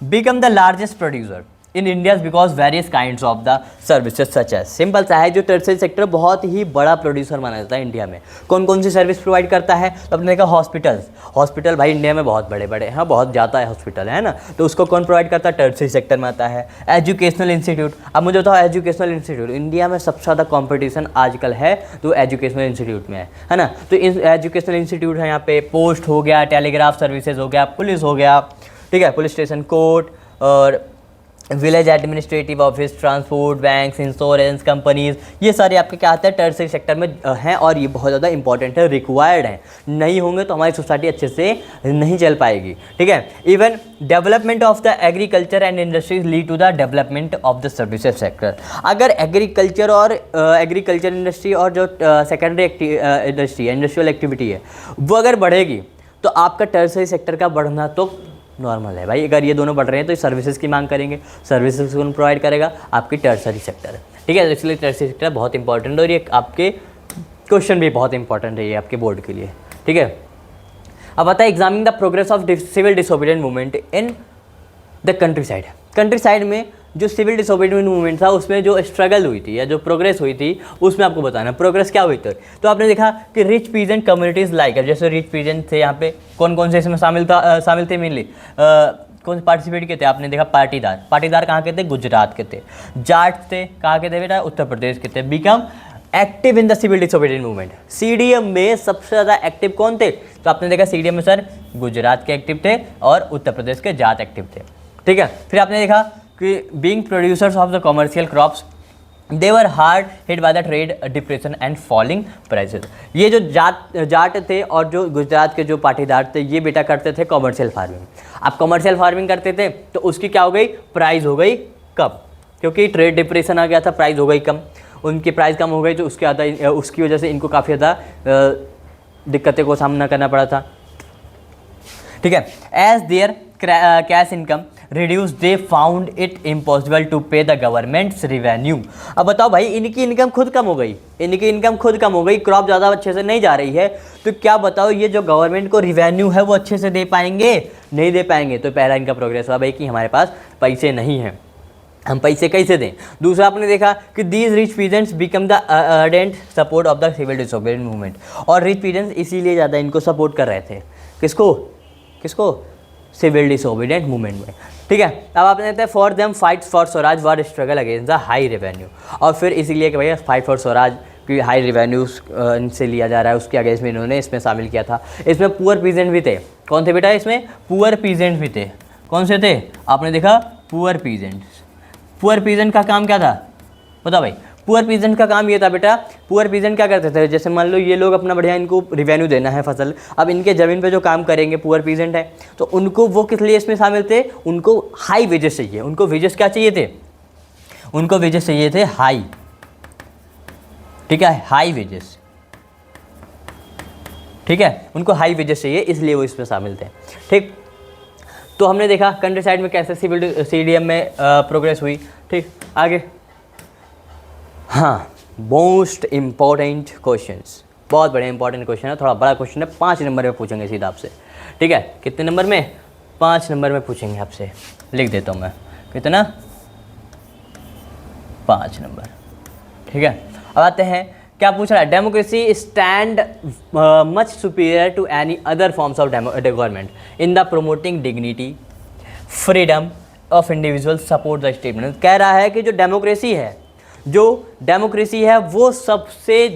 A: become the largest producer in India because various kinds of the services such as। Simple सा है, जो टर्सरी सेक्टर बहुत ही बड़ा प्रोड्यूसर माना जाता है इंडिया में। कौन कौन सी सर्विस प्रोवाइड करता है? तो आपने देखा हॉस्पिटल्स, हॉस्पिटल भाई इंडिया में बहुत बड़े बड़े हैं, बहुत ज़्यादा है हॉस्पिटल, है ना। तो उसको कौन प्रोवाइड करता है? टर्सरी सेक्टर में आता है। एजुकेशनल इंस्टीट्यूट, अब मुझे बताओ एजुकेशनल इंस्टीट्यूट इंडिया में सबसे ज़्यादा कॉम्पिटिशन आजकल है तो एजुकेशनल इंस्टीट्यूट में है ना। तो एजुकेशनल इंस्टीट्यूट है यहाँ पे, पोस्ट हो गया, टेलीग्राफ सर्विसेज हो गया, पुलिस हो गया, ठीक है, पुलिस स्टेशन, कोर्ट और village administrative office, transport, banks, insurance companies, ये सारे आपके क्या आते हैं? टर्सरी सेक्टर में हैं और ये बहुत ज़्यादा इंपॉर्टेंट है, रिक्वायर्ड है। नहीं होंगे तो हमारी सोसाइटी अच्छे से नहीं चल पाएगी। ठीक है, even development of the agriculture and industries lead to the development of the services sector. अगर एग्रीकल्चर और एग्रीकल्चर इंडस्ट्री और जो सेकेंडरी इंडस्ट्री इंडस्ट्रियल एक्टिविटी है वो अगर बढ़ेगी तो आपका टर्सरी सेक्टर का बढ़ना तो नॉर्मल है भाई। अगर ये दोनों बढ़ रहे हैं तो सर्विसेज की मांग करेंगे, सर्विसेज कौन प्रोवाइड करेगा? आपकी टर्सरी सेक्टर। ठीक है, इसलिए टर्सरी सेक्टर बहुत इंपॉर्टेंट है और ये आपके क्वेश्चन भी बहुत इंपॉर्टेंट है ये आपके बोर्ड के लिए। ठीक है, अब आता है examining the progress of civil disobedient movement in the country side. Country side में जो सिविल डिसोबीडिएंट मूवमेंट था उसमें जो स्ट्रगल हुई थी या जो प्रोग्रेस हुई थी उसमें आपको बताना प्रोग्रेस क्या हुई थी। तो आपने देखा कि रिच पीजेंट कम्युनिटीज़ लाइक, जैसे रिच पीजेंट थे यहाँ पे कौन कौन से इसमें शामिल थे? मेनली कौन पार्टिसिपेट किए थे? आपने देखा पाटीदार, पाटीदार कहाँ के थे? गुजरात के थे। जाट थे, कहाँ के थे बेटा? उत्तर प्रदेश के थे। Become active in the civil disobedience movement, CDM में सबसे ज़्यादा एक्टिव कौन थे? तो आपने देखा सीडीएम में सर गुजरात के एक्टिव थे और उत्तर प्रदेश के जाट एक्टिव थे, ठीक है। फिर आपने देखा कि being producers of the commercial crops they were hard hit by the trade depression and falling prices. ये जो जाट थे और जो गुजरात के जो पाटीदार थे, ये बेटा करते थे कॉमर्शियल फार्मिंग। आप कॉमर्शियल फार्मिंग करते थे तो उसकी क्या हो गई? प्राइस हो गई कम, क्योंकि ट्रेड डिप्रेशन आ गया था, प्राइस हो गई कम, उनकी प्राइस कम हो गई, तो उसकी वजह से इनको काफ़ी ज़्यादा दिक्कतें को सामना करना पड़ा था, ठीक है। As their cash income reduce they found it impossible to pay the governments revenue. अब बताओ भाई, इनकी इनकम खुद कम हो गई, इनकी इनकम खुद कम हो गई, क्रॉप ज़्यादा अच्छे से नहीं जा रही है, तो क्या बताओ ये जो गवर्नमेंट को रिवेन्यू है वो अच्छे से दे पाएंगे? नहीं दे पाएंगे। तो पहला इनका प्रोग्रेस हुआ भाई कि हमारे पास पैसे नहीं हैं, हम पैसे कैसे दें। दूसरा आपने देखा कि these rich peasants become the ardent support of the civil disobedience movement, और रिच पीजेंट्स इसीलिए ज़्यादा इनको सपोर्ट कर रहे थे। किसको? सिविल डिसोबीडियंट मूवमेंट में, ठीक है। अब आपने देखते हैं for them fights for Swaraj were struggle against the high revenue, और फिर इसीलिए कि भैया फाइट फॉर स्वराज की हाई रेवेन्यूज इनसे लिया जा रहा है, उसके अगेंस्ट में इन्होंने इसमें शामिल किया था। इसमें पुअर पीजेंट भी थे। कौन थे बेटा? इसमें पुअर पीजेंट भी थे। कौन से थे? आपने देखा पुअर पीजेंट्स। पुअर पीजेंट का काम क्या था? बताओ भाई। पुअर पीजेंट का काम ये था बेटा, पुअर पीजेंट क्या करते थे? जैसे मान लो ये लोग अपना बढ़िया, इनको रिवेन्यू देना है फसल, अब इनके ज़मीन पे जो काम करेंगे पुअर पीजेंट है, तो उनको वो किस लिए इसमें शामिल थे? उनको हाई वेजेस चाहिए। उनको वेजेस क्या चाहिए थे? उनको वेजेस चाहिए थे हाई, ठीक है, हाई वेजेस, ठीक है, उनको हाई वेजेस चाहिए, इसलिए वो इसमें शामिल थे, ठीक। तो हमने देखा कंट्री साइड में कैसे सिविल सीडीएम में प्रोग्रेस हुई, ठीक। आगे, हाँ, मोस्ट इम्पॉर्टेंट क्वेश्चंस, बहुत बड़े इंपॉर्टेंट क्वेश्चन है, थोड़ा बड़ा क्वेश्चन है, 5 नंबर में पूछेंगे सीधा आपसे, ठीक है। कितने नंबर में? 5 नंबर में पूछेंगे आपसे, लिख देता हूँ मैं, कितना? 5 नंबर, ठीक है। अब आते हैं, क्या पूछ रहा है? Democracy stand much superior to any other forms of government in the promoting dignity freedom of individual support the state. कह रहा है कि जो डेमोक्रेसी है वो सबसे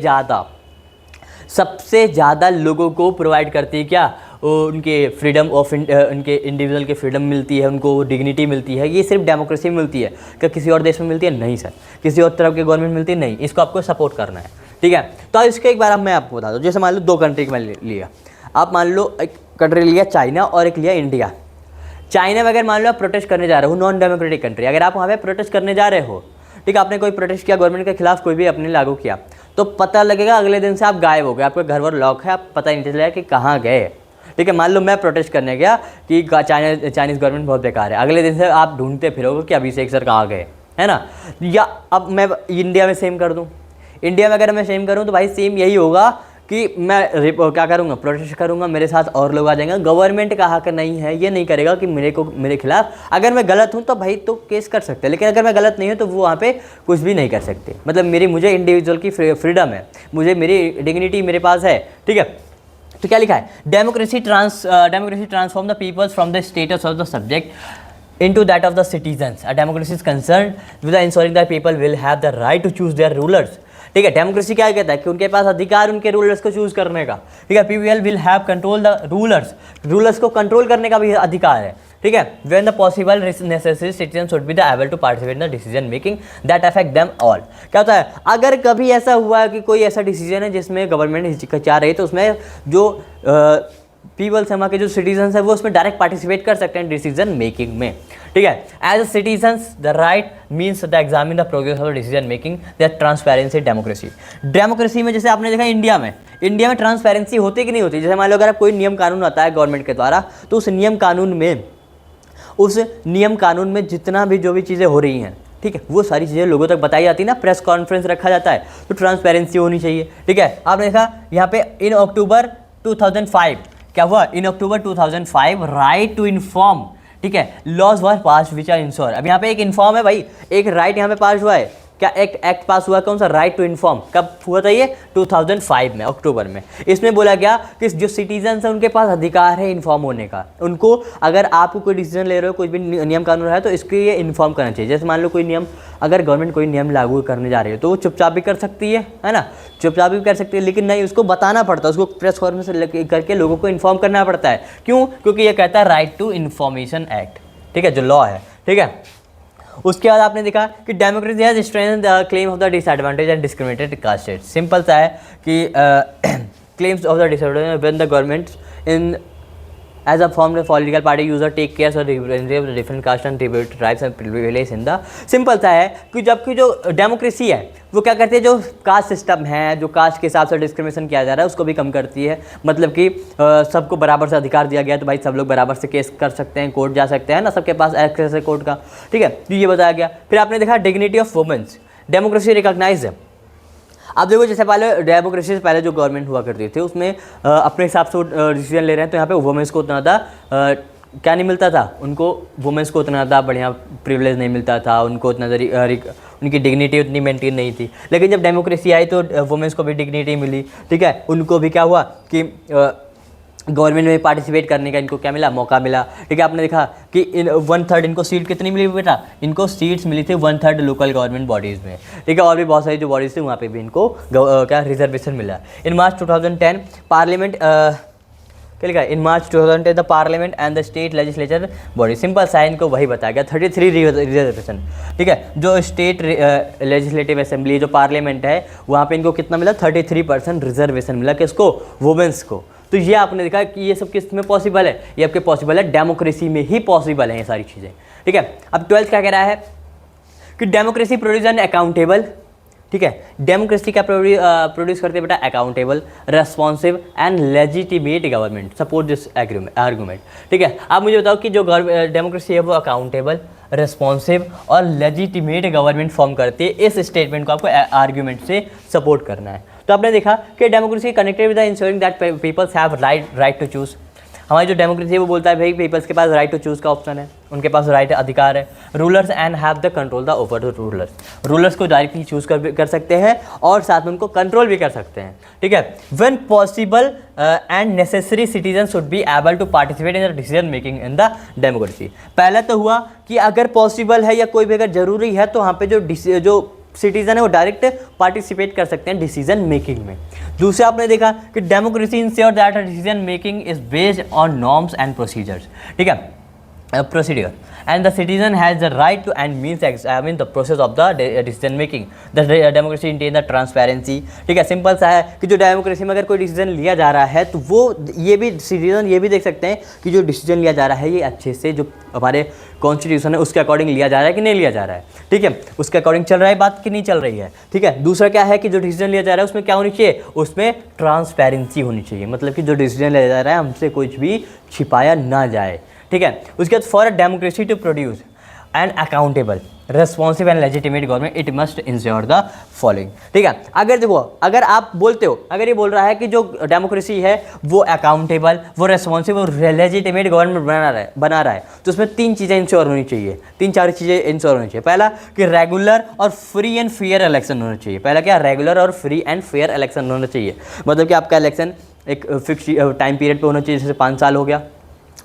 A: ज़्यादा लोगों को प्रोवाइड करती है, क्या? उनके फ्रीडम ऑफ उनके इंडिविजुअल के फ्रीडम मिलती है, उनको डिग्निटी मिलती है। ये सिर्फ डेमोक्रेसी में मिलती है, क्या किसी और देश में मिलती है? नहीं सर। किसी और तरफ के गवर्नमेंट मिलती है? नहीं। इसको आपको सपोर्ट करना है, ठीक है। तो इसके एक बार अब मैं आपको बता दूँ, जैसे मान लो 2 कंट्री का मैं लिया, आप मान लो एक कंट्री लिया चाइना और एक लिया इंडिया। चाइना में अगर मान लो आप प्रोटेस्ट करने जा रहे हो, नॉन डेमोक्रेटिक कंट्री, अगर आप वहाँ पे प्रोटेस्ट करने जा रहे हो, ठीक है, आपने कोई प्रोटेस्ट किया गवर्नमेंट के खिलाफ, कोई भी अपने लागू किया, तो पता लगेगा अगले दिन से आप गायब हो गए, आपका घर वर लॉक है, आप पता ही नहीं चला कि कहाँ गए, ठीक है। मान लो मैं प्रोटेस्ट करने गया कि चाइनीज़ गवर्नमेंट बहुत बेकार है, अगले दिन से आप ढूंढते फिरोगे कि अभिषेक सर कहाँ गए, है ना। या अब मैं इंडिया में सेम कर दूँ, इंडिया में अगर मैं सेम करूँ तो भाई सेम यही होगा कि मैं क्या करूँगा? प्रोटेस्ट करूँगा, मेरे साथ और लोग आ जाएंगे। गवर्नमेंट का हक नहीं है, ये नहीं करेगा कि मेरे खिलाफ, अगर मैं गलत हूँ तो भाई तो केस कर सकते हैं, लेकिन अगर मैं गलत नहीं हूँ तो वो वहाँ पे कुछ भी नहीं कर सकते। मतलब मुझे इंडिविजुअल की फ्रीडम है, मुझे मेरी डिग्निटी मेरे पास है, ठीक है। तो क्या लिखा है? Democracy transform the peoples from the status of the subject into that of the citizens. A democracy is concerned with the ensuring that people will have the right to choose their rulers. ठीक है, डेमोक्रेसी क्या कहता है कि उनके पास अधिकार उनके रूलर्स को चूज करने का, ठीक है। People will have control the rulers को कंट्रोल करने का भी अधिकार है, ठीक है। When the possible necessary citizen should be the able to participate in the decision making that affect them all. क्या होता है? अगर कभी ऐसा हुआ है कि कोई ऐसा डिसीजन है जिसमें गवर्नमेंट हिचकिचा रही है, तो उसमें जो पीपल्स हमारे के जो सिटीजन्स हैं वो उसमें डायरेक्ट पार्टिसिपेट कर सकते हैं डिसीजन मेकिंग में, ठीक है। As a citizens the right means the examine the progress of decision making that transparency democracy में जैसे आपने देखा इंडिया में ट्रांसपेरेंसी होती कि नहीं होती? जैसे मान लो अगर कोई नियम कानून आता है गवर्नमेंट के द्वारा, तो उस नियम कानून में जितना भी जो भी चीज़ें हो रही हैं, ठीक है, वो सारी चीज़ें लोगों तक बताई जाती है ना, प्रेस कॉन्फ्रेंस रखा जाता है, तो ट्रांसपेरेंसी होनी चाहिए, ठीक है। आपने देखा यहाँ पे इन अक्टूबर 2005 क्या हुआ? In October 2005 right to inform, ठीक है, laws were pass which are ensure. अब यहाँ पे एक इन्फॉर्म है भाई, एक राइट यहाँ पे पास हुआ है, क्या एक्ट पास हुआ, कौन सा, राइट टू इन्फॉर्म, कब हुआ था ये, 2005 में अक्टूबर में। इसमें बोला गया कि जो सिटीजन है उनके पास अधिकार है इन्फॉर्म होने का, उनको अगर आपको कोई डिसीजन ले रहे हो, कोई भी नियम कानून है तो इसके लिए इन्फॉर्म करना चाहिए। जैसे मान लो कोई नियम, अगर गवर्नमेंट कोई नियम लागू करने जा रही है तो वो चुपचाप भी कर सकती है ना, चुपचाप भी कर सकती है, लेकिन नहीं, उसको बताना पड़ता है, उसको प्रेस कॉन्फ्रेंस करके लोगों को इन्फॉर्म करना पड़ता है। क्यों? क्योंकि ये कहता है राइट टू इन्फॉर्मेशन एक्ट, ठीक है, जो लॉ है, ठीक है। उसके बाद आपने देखा कि democracy has strengthened the claim of the disadvantage and discriminated caste. Simple सा है कि claims of the disadvantage when the government in as a formed political party user take care of the different caste and tribes and privileges in the, simple सा है कि जबकि जो डेमोक्रेसी है वो क्या करती है, जो कास्ट सिस्टम है, जो कास्ट के हिसाब से डिस्क्रिमिनेशन किया जा रहा है उसको भी कम करती है। मतलब कि सबको बराबर से अधिकार दिया गया है, तो भाई सब लोग बराबर से केस कर सकते हैं, कोर्ट जा सकते हैं ना, सबके पास एक्सेस है कोर्ट का, ठीक है, ये बताया गया। फिर आपने देखा dignity of womens, democracy recognise है। अब देखो जैसे पहले डेमोक्रेसी से पहले जो गवर्नमेंट हुआ करती थी उसमें अपने हिसाब से डिसीजन ले रहे हैं, तो यहाँ पे वुमेन्स को उतना ज़्यादा क्या नहीं मिलता था, उनको वुमेन्स को उतना ज़्यादा बढ़िया प्रिविलेज नहीं मिलता था, उनको उतना उनकी डिग्निटी उतनी मेंटेन नहीं थी। लेकिन जब डेमोक्रेसी आई तो वुमेन्स को भी डिग्निटी मिली, ठीक है, उनको भी क्या हुआ कि गवर्नमेंट में पार्टिसिपेट करने का इनको क्या मिला, मौका मिला, ठीक है। आपने देखा कि 1/3 इनको सीट कितनी मिली बेटा, इनको सीट्स मिली थी 1/3 लोकल गवर्नमेंट बॉडीज़ में, ठीक है, और भी बहुत सारी जो बॉडीज़ थी वहाँ पे भी इनको क्या रिजर्वेशन मिला। इन मार्च 2010 पार्लियामेंट क्या लिखा है, इन मार्च 2010 the parliament and the state legislature body, simple सा इनको वही बताया गया 33 रिजर्वेशन, ठीक है। जो स्टेट लेजिस्लेटिव असेंबली जो पार्लियामेंट है वहाँ पे इनको कितना मिला, 33% रिजर्वेशन मिला, किसको, वुमेंस को। तो ये आपने देखा कि ये सब किस में पॉसिबल है, ये आपके पॉसिबल है डेमोक्रेसी में ही पॉसिबल है ये सारी चीज़ें, ठीक है। अब 12th क्या कह रहा है कि डेमोक्रेसी प्रोड्यूस एन अकाउंटेबल, ठीक है, डेमोक्रेसी क्या प्रोड्यूस करते हैं बेटा, accountable, responsive and legitimate government, support this argument, ठीक है। आप मुझे बताओ कि जो डेमोक्रेसी है वो अकाउंटेबल, रेस्पॉन्सिव और लेजिटिमेट गवर्नमेंट फॉर्म करती है, इस स्टेटमेंट को आपको आर्गूमेंट से सपोर्ट करना है। तो आपने देखा कि democracy connected with the ensuring that peoples have right to choose, हमारी जो डेमोक्रेसी है वो बोलता है भाई पीपल्स के पास राइट टू चूज़ का ऑप्शन है, उनके पास राइट अधिकार है। Rulers and have the control the over the rulers को डायरेक्टली चूज़ कर सकते हैं और साथ में उनको कंट्रोल भी कर सकते हैं, ठीक है। When possible and necessary citizen should be able to participate in the decision making in the democracy. पहला तो हुआ कि अगर पॉसिबल है या कोई भी अगर ज़रूरी है तो वहाँ पे जो सिटीजन है वो डायरेक्ट पार्टिसिपेट कर सकते हैं डिसीजन मेकिंग में। दूसरा आपने देखा कि democracy ensure that decision making is based on norms and procedures, ठीक है, procedure and the citizen has the right to and means to examine the process of the decision making. The democracy maintain the transparency, ठीक है। सिंपल सा है कि जो डेमोक्रेसी में अगर कोई डिसीजन लिया जा रहा है तो वो ये भी सिटीजन ये भी देख सकते हैं कि जो डिसीजन लिया जा रहा है ये अच्छे से जो हमारे कॉन्स्टिट्यूशन है उसके अकॉर्डिंग लिया जा रहा है कि नहीं लिया जा रहा है, ठीक है, उसके अकॉर्डिंग चल रहा है बात कि नहीं चल रही है, ठीक है। दूसरा क्या है कि जो डिसीजन लिया जा रहा है उसमें क्या होनी चाहिए, उसमें ट्रांसपेरेंसी होनी चाहिए, मतलब कि जो डिसीजन लिया जा रहा है हमसे कुछ भी छिपाया ना जाए, ठीक है। उसके बाद for a democracy to produce and accountable responsive and legitimate government it must ensure the following, ठीक है। अगर देखो अगर आप बोलते हो, अगर ये बोल रहा है कि जो डेमोक्रेसी है वो अकाउंटेबल, वो रेस्पॉन्सिव और लेजिटिमेट गवर्नमेंट बना रहा है तो उसमें 3 चीज़ें इंश्योर होनी चाहिए, 3-4 चीज़ें इंश्योर होनी चाहिए। पहला कि रेगुलर और फ्री एंड फेयर इलेक्शन होना चाहिए। पहला क्या, रेगुलर और फ्री एंड फेयर इलेक्शन होना चाहिए, मतलब कि आपका इलेक्शन एक फिक्स टाइम पीरियड पर होना चाहिए, जैसे 5 साल हो गया,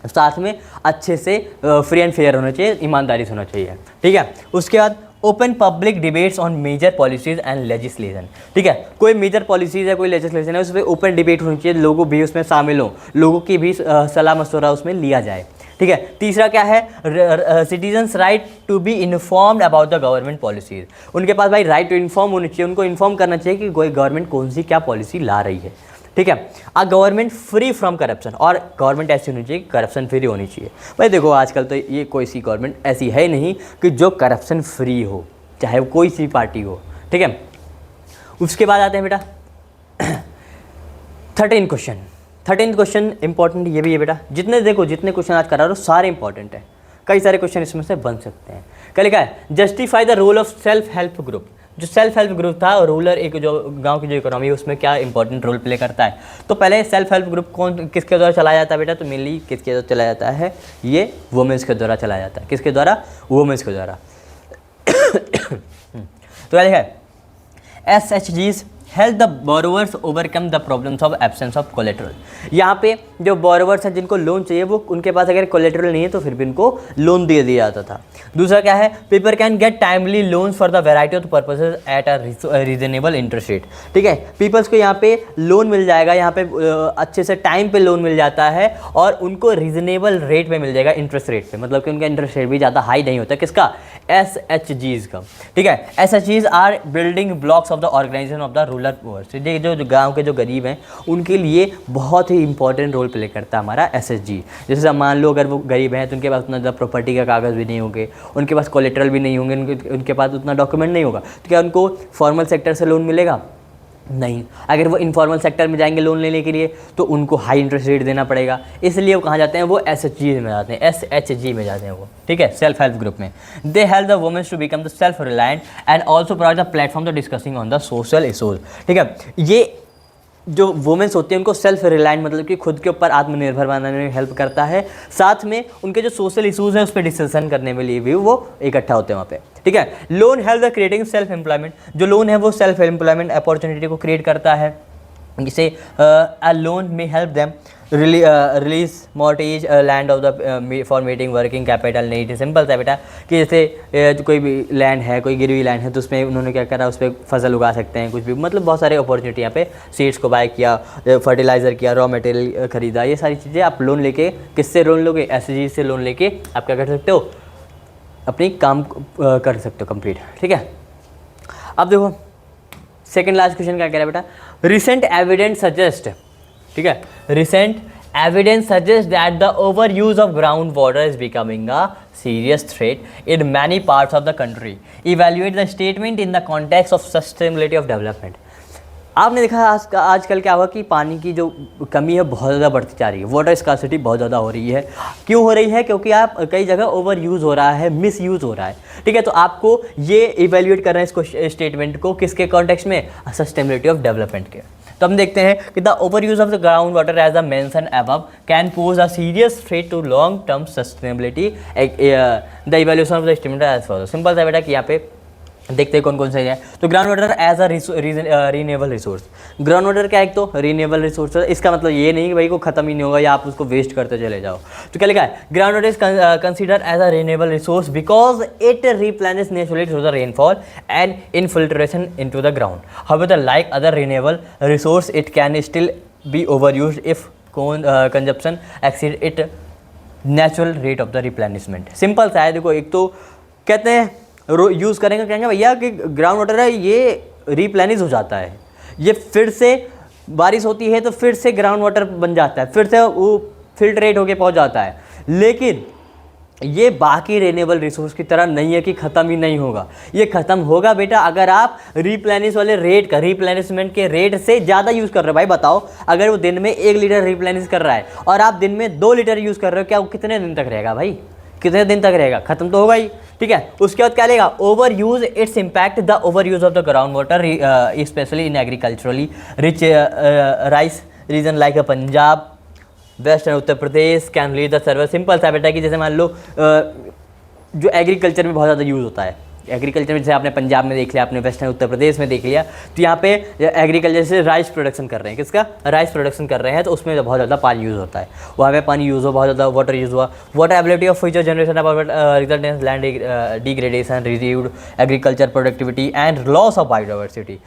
A: साथ में अच्छे से फ्री एंड फेयर होना चाहिए, ईमानदारी से होना चाहिए, ठीक है। उसके बाद open public debates on major policies and legislation, ठीक है, कोई मेजर पॉलिसीज है कोई लेजिस्लेशन है उस पर ओपन डिबेट होनी चाहिए, लोगों भी उसमें शामिल हों, लोगों की भी सलाह मशवरा उसमें लिया जाए, ठीक है। तीसरा क्या है, citizens right to be informed about the government policies, उनके पास भाई राइट टू इन्फॉर्म होनी चाहिए, उनको इन्फॉर्म करना चाहिए कि कोई गवर्नमेंट कौन सी क्या पॉलिसी ला रही है, ठीक है। आ गवर्नमेंट फ्री फ्रॉम करप्शन, और गवर्नमेंट ऐसी होनी चाहिए करप्शन फ्री होनी चाहिए। भाई देखो आजकल तो ये कोई सी गवर्नमेंट ऐसी है नहीं कि जो करप्शन फ्री हो, चाहे वो कोई सी पार्टी हो, ठीक है। उसके बाद आते हैं बेटा 13th क्वेश्चन इंपॉर्टेंट ये भी है बेटा, जितने क्वेश्चन आज करा रहा हूँ सारे इंपॉर्टेंट है, कई सारे क्वेश्चन इसमें से बन सकते हैं। क्या लिखा है, justify the role of self help group. जो सेल्फ हेल्प ग्रुप था और रूरल एक जो गांव की जो इकोनॉमी है उसमें क्या इंपॉर्टेंट रोल प्ले करता है। तो पहले सेल्फ हेल्प ग्रुप किसके द्वारा चलाया जाता है बेटा, तो मेनली किसके द्वारा चलाया जाता है, ये वुमेन्स के द्वारा चलाया जाता है। किसके द्वारा, वुमेन्स के द्वारा। तो क्या लिखा है, SHGs help the borrowers overcome the problems of absence of collateral. यहाँ पे जो बोरोवर्स हैं जिनको लोन चाहिए वो उनके पास अगर कोलेट्रल नहीं है तो फिर भी उनको लोन दे दिया जाता था। दूसरा क्या है, people can get timely loans for the variety of purposes at a reasonable interest rate. ठीक है, पीपल्स को यहाँ पे लोन मिल जाएगा, यहाँ पे अच्छे से टाइम पे लोन मिल जाता है और उनको रीजनेबल रेट पे मिल जाएगा, इंटरेस्ट रेट पे, मतलब कि उनका इंटरेस्ट रेट भी ज़्यादा हाई नहीं होता। किसका, SHGs का। ठीक है, SHGs are building blocks of the organisation of the rural poor. जो गांव के जो गरीब हैं उनके लिए बहुत ही इंपॉर्टेंट रोल प्ले करता है हमारा SHG। जैसे मान लो अगर वो गरीब हैं तो उनके पास उतना ज़्यादा प्रॉपर्टी का कागज़ भी नहीं होंगे, उनके पास कोलेट्रल भी नहीं होंगे, उनके पास उतना डॉक्यूमेंट नहीं होगा, तो क्या उनको फॉर्मल सेक्टर से लोन मिलेगा? नहीं। अगर वो इनफॉर्मल सेक्टर में जाएंगे लोन लेने के लिए तो उनको हाई इंटरेस्ट रेट देना पड़ेगा, इसलिए वो कहाँ जाते हैं, वो SHG में जाते हैं, SHG में जाते हैं वो। ठीक है, सेल्फ हेल्प ग्रुप में। They help the womens to become the self reliant and also provide the platform to discussing on the social issues. ठीक है, ये जो वुमेन्स होती हैं उनको सेल्फ रिलायंट मतलब कि खुद के ऊपर आत्मनिर्भर बनाने में हेल्प करता है, साथ में उनके जो सोशल इशूज़ हैं उस पर डिस्कशन करने के लिए भी वो इकट्ठा होते हैं वहाँ पे। ठीक है, loan help the creating self employment. जो लोन है वो सेल्फ एम्प्लॉयमेंट अपॉर्चुनिटी को क्रिएट करता है, जिसे अ लोन में help them release mortgage land of the for meeting working capital need. Simple सा बेटा कि जैसे कोई भी लैंड है, कोई गिरी हुई लैंड है तो उसमें उन्होंने क्या करा, उस पर फसल उगा सकते हैं, कुछ भी, मतलब बहुत सारे अपॉर्चुनिटी यहाँ पे, सीड्स को बाय किया, फर्टिलाइज़र किया, रॉ मटेरियल खरीदा, ये सारी चीज़ें आप लोन लेके, किससे लोन लोगे, SHG से लोन लेके आप क्या कर सकते हो, अपनी काम कर सकते हो कंप्लीट। ठीक है, अब देखो सेकेंड लास्ट क्वेश्चन क्या कह रहा है बेटा, रिसेंट एविडेंस सजेस्ट। ठीक है, recent evidence suggest that the over use of ground water is becoming a serious threat in many parts of the country. Evaluate the statement in the context of sustainability of development. आपने देखा आजकल क्या हुआ कि पानी की जो कमी है बहुत ज़्यादा बढ़ती जा रही है, वाटर स्कार्सिटी बहुत ज़्यादा हो रही है। क्यों हो रही है? क्योंकि आप कई जगह ओवर यूज़ हो रहा है, मिस यूज़ हो रहा है। ठीक है, तो आपको ये इवेल्यूएट करना है इसको, स्टेटमेंट को, किसके कॉन्टेक्स्ट में, सस्टेनेबिलिटी ऑफ डेवलपमेंट के। तो हम देखते हैं कि the over use of the ground water as a mention above can pose a serious threat to long term sustainability. The evaluation of the statement as follow. Simple सा बेटा कि यहाँ पे देखते हैं कौन कौन से है। तो ground water as a renewable resource. Ground water क्या है, एक तो रीनेबल रिसोर्स है, इसका मतलब ये नहीं कि भाई को खत्म ही नहीं होगा या आप उसको वेस्ट करते चले जाओ। तो क्या लिखा है, ground water is consider as a renewable resource because it replenish naturally through the rainfall and infiltration into the ground. However like other renewable resource it can still be overused if consumption exceed it natural rate of the replenishment. Simple सा है, देखो एक तो कहते हैं यूज़ करेंगे, कहेंगे भैया कि ग्राउंड वाटर है ये रिप्लेनिश हो जाता है, ये फिर से बारिश होती है तो फिर से ग्राउंड वाटर बन जाता है, फिर से वो फिल्ट्रेट होके पहुंच जाता है। लेकिन ये बाकी रेनेबल रिसोर्स की तरह नहीं है कि ख़त्म ही नहीं होगा। ये ख़त्म होगा बेटा अगर आप रिप्लेनिश वाले रेट का, रिप्लेनिशमेंट के रेट से ज़्यादा यूज़ कर रहे हो। भाई बताओ, अगर वो दिन में 1 लीटर रिप्लेनिश कर रहा है और आप दिन में 2 लीटर यूज़ कर रहे हो, क्या वो कितने दिन तक रहेगा भाई? कितने दिन तक रहेगा? खत्म तो होगा ही। ठीक है, उसके बाद क्या लेगा, over use its impact the over use of the ground water specially in agriculturally rich rice region like Punjab, west and Uttar Pradesh can lead the severe. Simple सा बेटा कि जैसे मान लो जो एग्रीकल्चर में बहुत ज़्यादा यूज़ होता है, एग्रीकल्चर में जैसे आपने पंजाब में देख लिया, आपने वेस्ट एंड उत्तर प्रदेश में देख लिया, तो यहाँ पे एग्रीकल्चर से राइस प्रोडक्शन कर रहे हैं। किसका? राइस प्रोडक्शन कर रहे हैं, तो उसमें बहुत ज़्यादा पानी यूज़ होता है। वहाँ पे पानी यूज़ हो, बहुत ज़्यादा वाटर यूज़ हुआ, water ability of future generation about result in land degradation, reduced agriculture productivity and loss of biodiversity.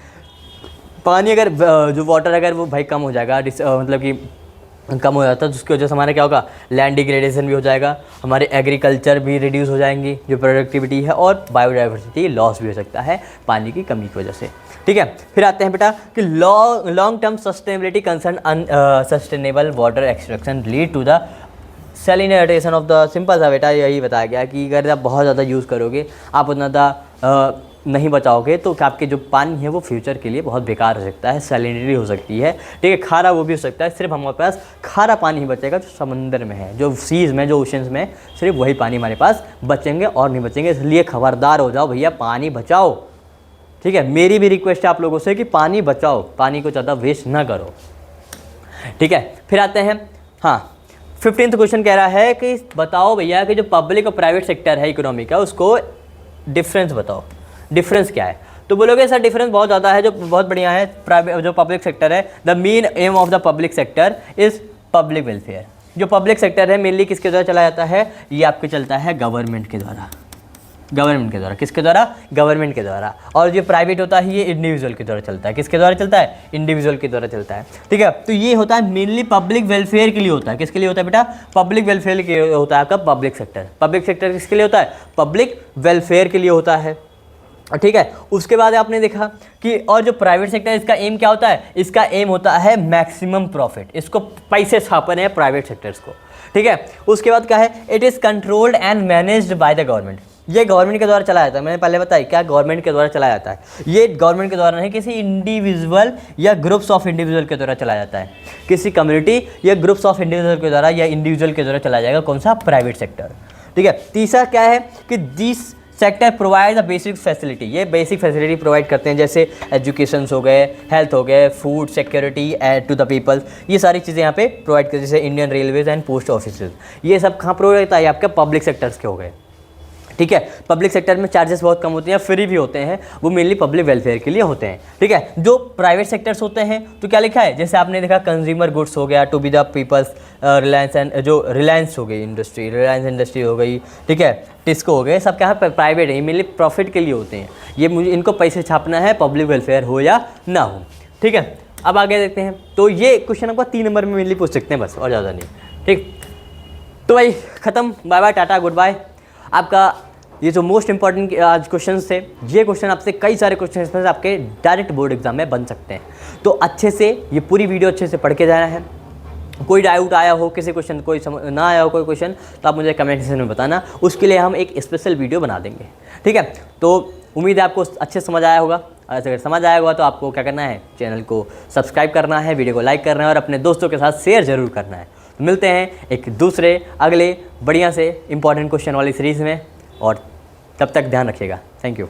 A: पानी अगर जो वाटर अगर वो भाई कम हो जाएगा, मतलब कि कम हो जाता है, तो उसकी वजह से हमारा क्या होगा, लैंड डिग्रेडेशन भी हो जाएगा, हमारे एग्रीकल्चर भी रिड्यूस हो जाएंगी जो प्रोडक्टिविटी है, और बायोडाइवर्सिटी लॉस भी हो सकता है पानी की कमी की वजह से। ठीक है, फिर आते हैं बेटा कि long term sustainability concern unsustainable water extraction lead to the salinisation of the. Simple सा बेटा यही बताया गया कि अगर आप बहुत ज़्यादा यूज़ करोगे, आप उतना ज़्यादा नहीं बचाओगे, तो आपके जो पानी है वो फ्यूचर के लिए बहुत बेकार हो सकता है, सैलिनिटी हो सकती है। ठीक है, खारा वो भी हो सकता है। सिर्फ हमारे पास खारा पानी ही बचेगा जो समंदर में है, जो सीज में, जो ओशंस में, सिर्फ वही पानी हमारे पास बचेंगे और नहीं बचेंगे। इसलिए खबरदार हो जाओ भैया, पानी बचाओ। ठीक है, मेरी भी रिक्वेस्ट है आप लोगों से कि पानी बचाओ, पानी को ज़्यादा वेस्ट ना करो। ठीक है, फिर आते हैं, हाँ 15th क्वेश्चन कह रहा है कि बताओ भैया कि जो पब्लिक और प्राइवेट सेक्टर है इकोनॉमी का, उसको डिफरेंस बताओ। डिफरेंस क्या है? तो बोलोगे सर डिफरेंस बहुत ज़्यादा है, जो बहुत बढ़िया है। प्राइवेट जो पब्लिक सेक्टर है, the main M of the public sector is public welfare. जो पब्लिक सेक्टर है मेनली किसके द्वारा चलाया जाता है, ये आपके चलता है गवर्नमेंट के द्वारा, गवर्नमेंट के द्वारा। किसके द्वारा, गवर्नमेंट के द्वारा। और जो प्राइवेट होता है ये इंडिविजुअल के द्वारा चलता है। किसके द्वारा चलता है, इंडिविजुअल के द्वारा चलता है, ठीक है। तो ये होता है मेनली पब्लिक वेलफेयर के लिए होता है। किसके लिए होता है बेटा, पब्लिक वेलफेयर के लिए होता है आपका पब्लिक सेक्टर। पब्लिक सेक्टर किसके लिए होता है, पब्लिक वेलफेयर के लिए होता है, ठीक है। उसके बाद आपने देखा कि और जो प्राइवेट सेक्टर है इसका एम क्या होता है, इसका एम होता है मैक्सिमम प्रॉफिट। इसको पैसे छापने हैं प्राइवेट सेक्टर्स को, ठीक है। उसके बाद क्या है, it is controlled and managed by the government. ये गवर्नमेंट के द्वारा चलाया जाता है। मैंने पहले बताया क्या गवर्नमेंट के द्वारा चलाया जाता है। ये गवर्नमेंट के द्वारा नहीं, किसी इंडिविजुअल या ग्रुप्स ऑफ इंडिविजुअल के द्वारा चलाया जाता है। किसी कम्युनिटी या ग्रुप्स ऑफ इंडिविजुअल के द्वारा या इंडिविजुअल के द्वारा चलाया जाएगा। कौन सा, प्राइवेट सेक्टर, ठीक है। तीसरा क्या है कि this sector provide the basic facility. ये बेसिक फैसिलिटी प्रोवाइड करते हैं, जैसे एजुकेशन हो गए, हेल्थ हो गए, food security to the peoples. ये सारी चीज़ें यहाँ पे प्रोवाइड करते हैं, जैसे Indian railways and post office. ये सब कहाँ प्रोवाइड होता है, आपके पब्लिक सेक्टर्स के हो गए, ठीक है। पब्लिक सेक्टर में चार्जेस बहुत कम होते हैं, फ्री भी होते हैं, वो मेनली पब्लिक वेलफेयर के लिए होते हैं, ठीक है। जो प्राइवेट सेक्टर्स होते हैं तो क्या लिखा है, जैसे आपने देखा कंज्यूमर गुड्स हो गया, to be the peoples, Reliance and जो रिलायंस हो गई इंडस्ट्री, रिलायंस इंडस्ट्री हो गई, ठीक है, टिस्को हो गए, सब क्या है प्राइवेट है, मेनली प्रॉफिट के लिए होते हैं। ये मुझे इनको पैसे छापना है, पब्लिक वेलफेयर हो या ना हो, ठीक है। अब आगे देखते हैं। तो ये क्वेश्चन आपको 3 नंबर में मेनली पूछ सकते हैं बस, और ज़्यादा नहीं, ठीक। तो भाई खत्म, bye bye, tata, goodbye. आपका ये जो मोस्ट इंपॉर्टेंट आज क्वेश्चन थे, ये क्वेश्चन आपसे कई सारे क्वेश्चन इसमें से आपके डायरेक्ट बोर्ड एग्जाम में बन सकते हैं। तो अच्छे से ये पूरी वीडियो अच्छे से पढ़ के जाना है। कोई डाउट आया हो, किसी क्वेश्चन कोई ना आया हो कोई क्वेश्चन, तो आप मुझे कमेंट सेक्शन में बताना, उसके लिए हम एक स्पेशल वीडियो बना देंगे, ठीक है। तो उम्मीद है आपको अच्छे समझ आया होगा। अगर समझ आया होगा तो आपको क्या करना है, चैनल को सब्सक्राइब करना है, वीडियो को लाइक करना है और अपने दोस्तों के साथ शेयर जरूर करना है। तो मिलते हैं एक दूसरे अगले बढ़िया से इंपॉर्टेंट क्वेश्चन वाली सीरीज़ में, और तब तक ध्यान रखिएगा। Thank you.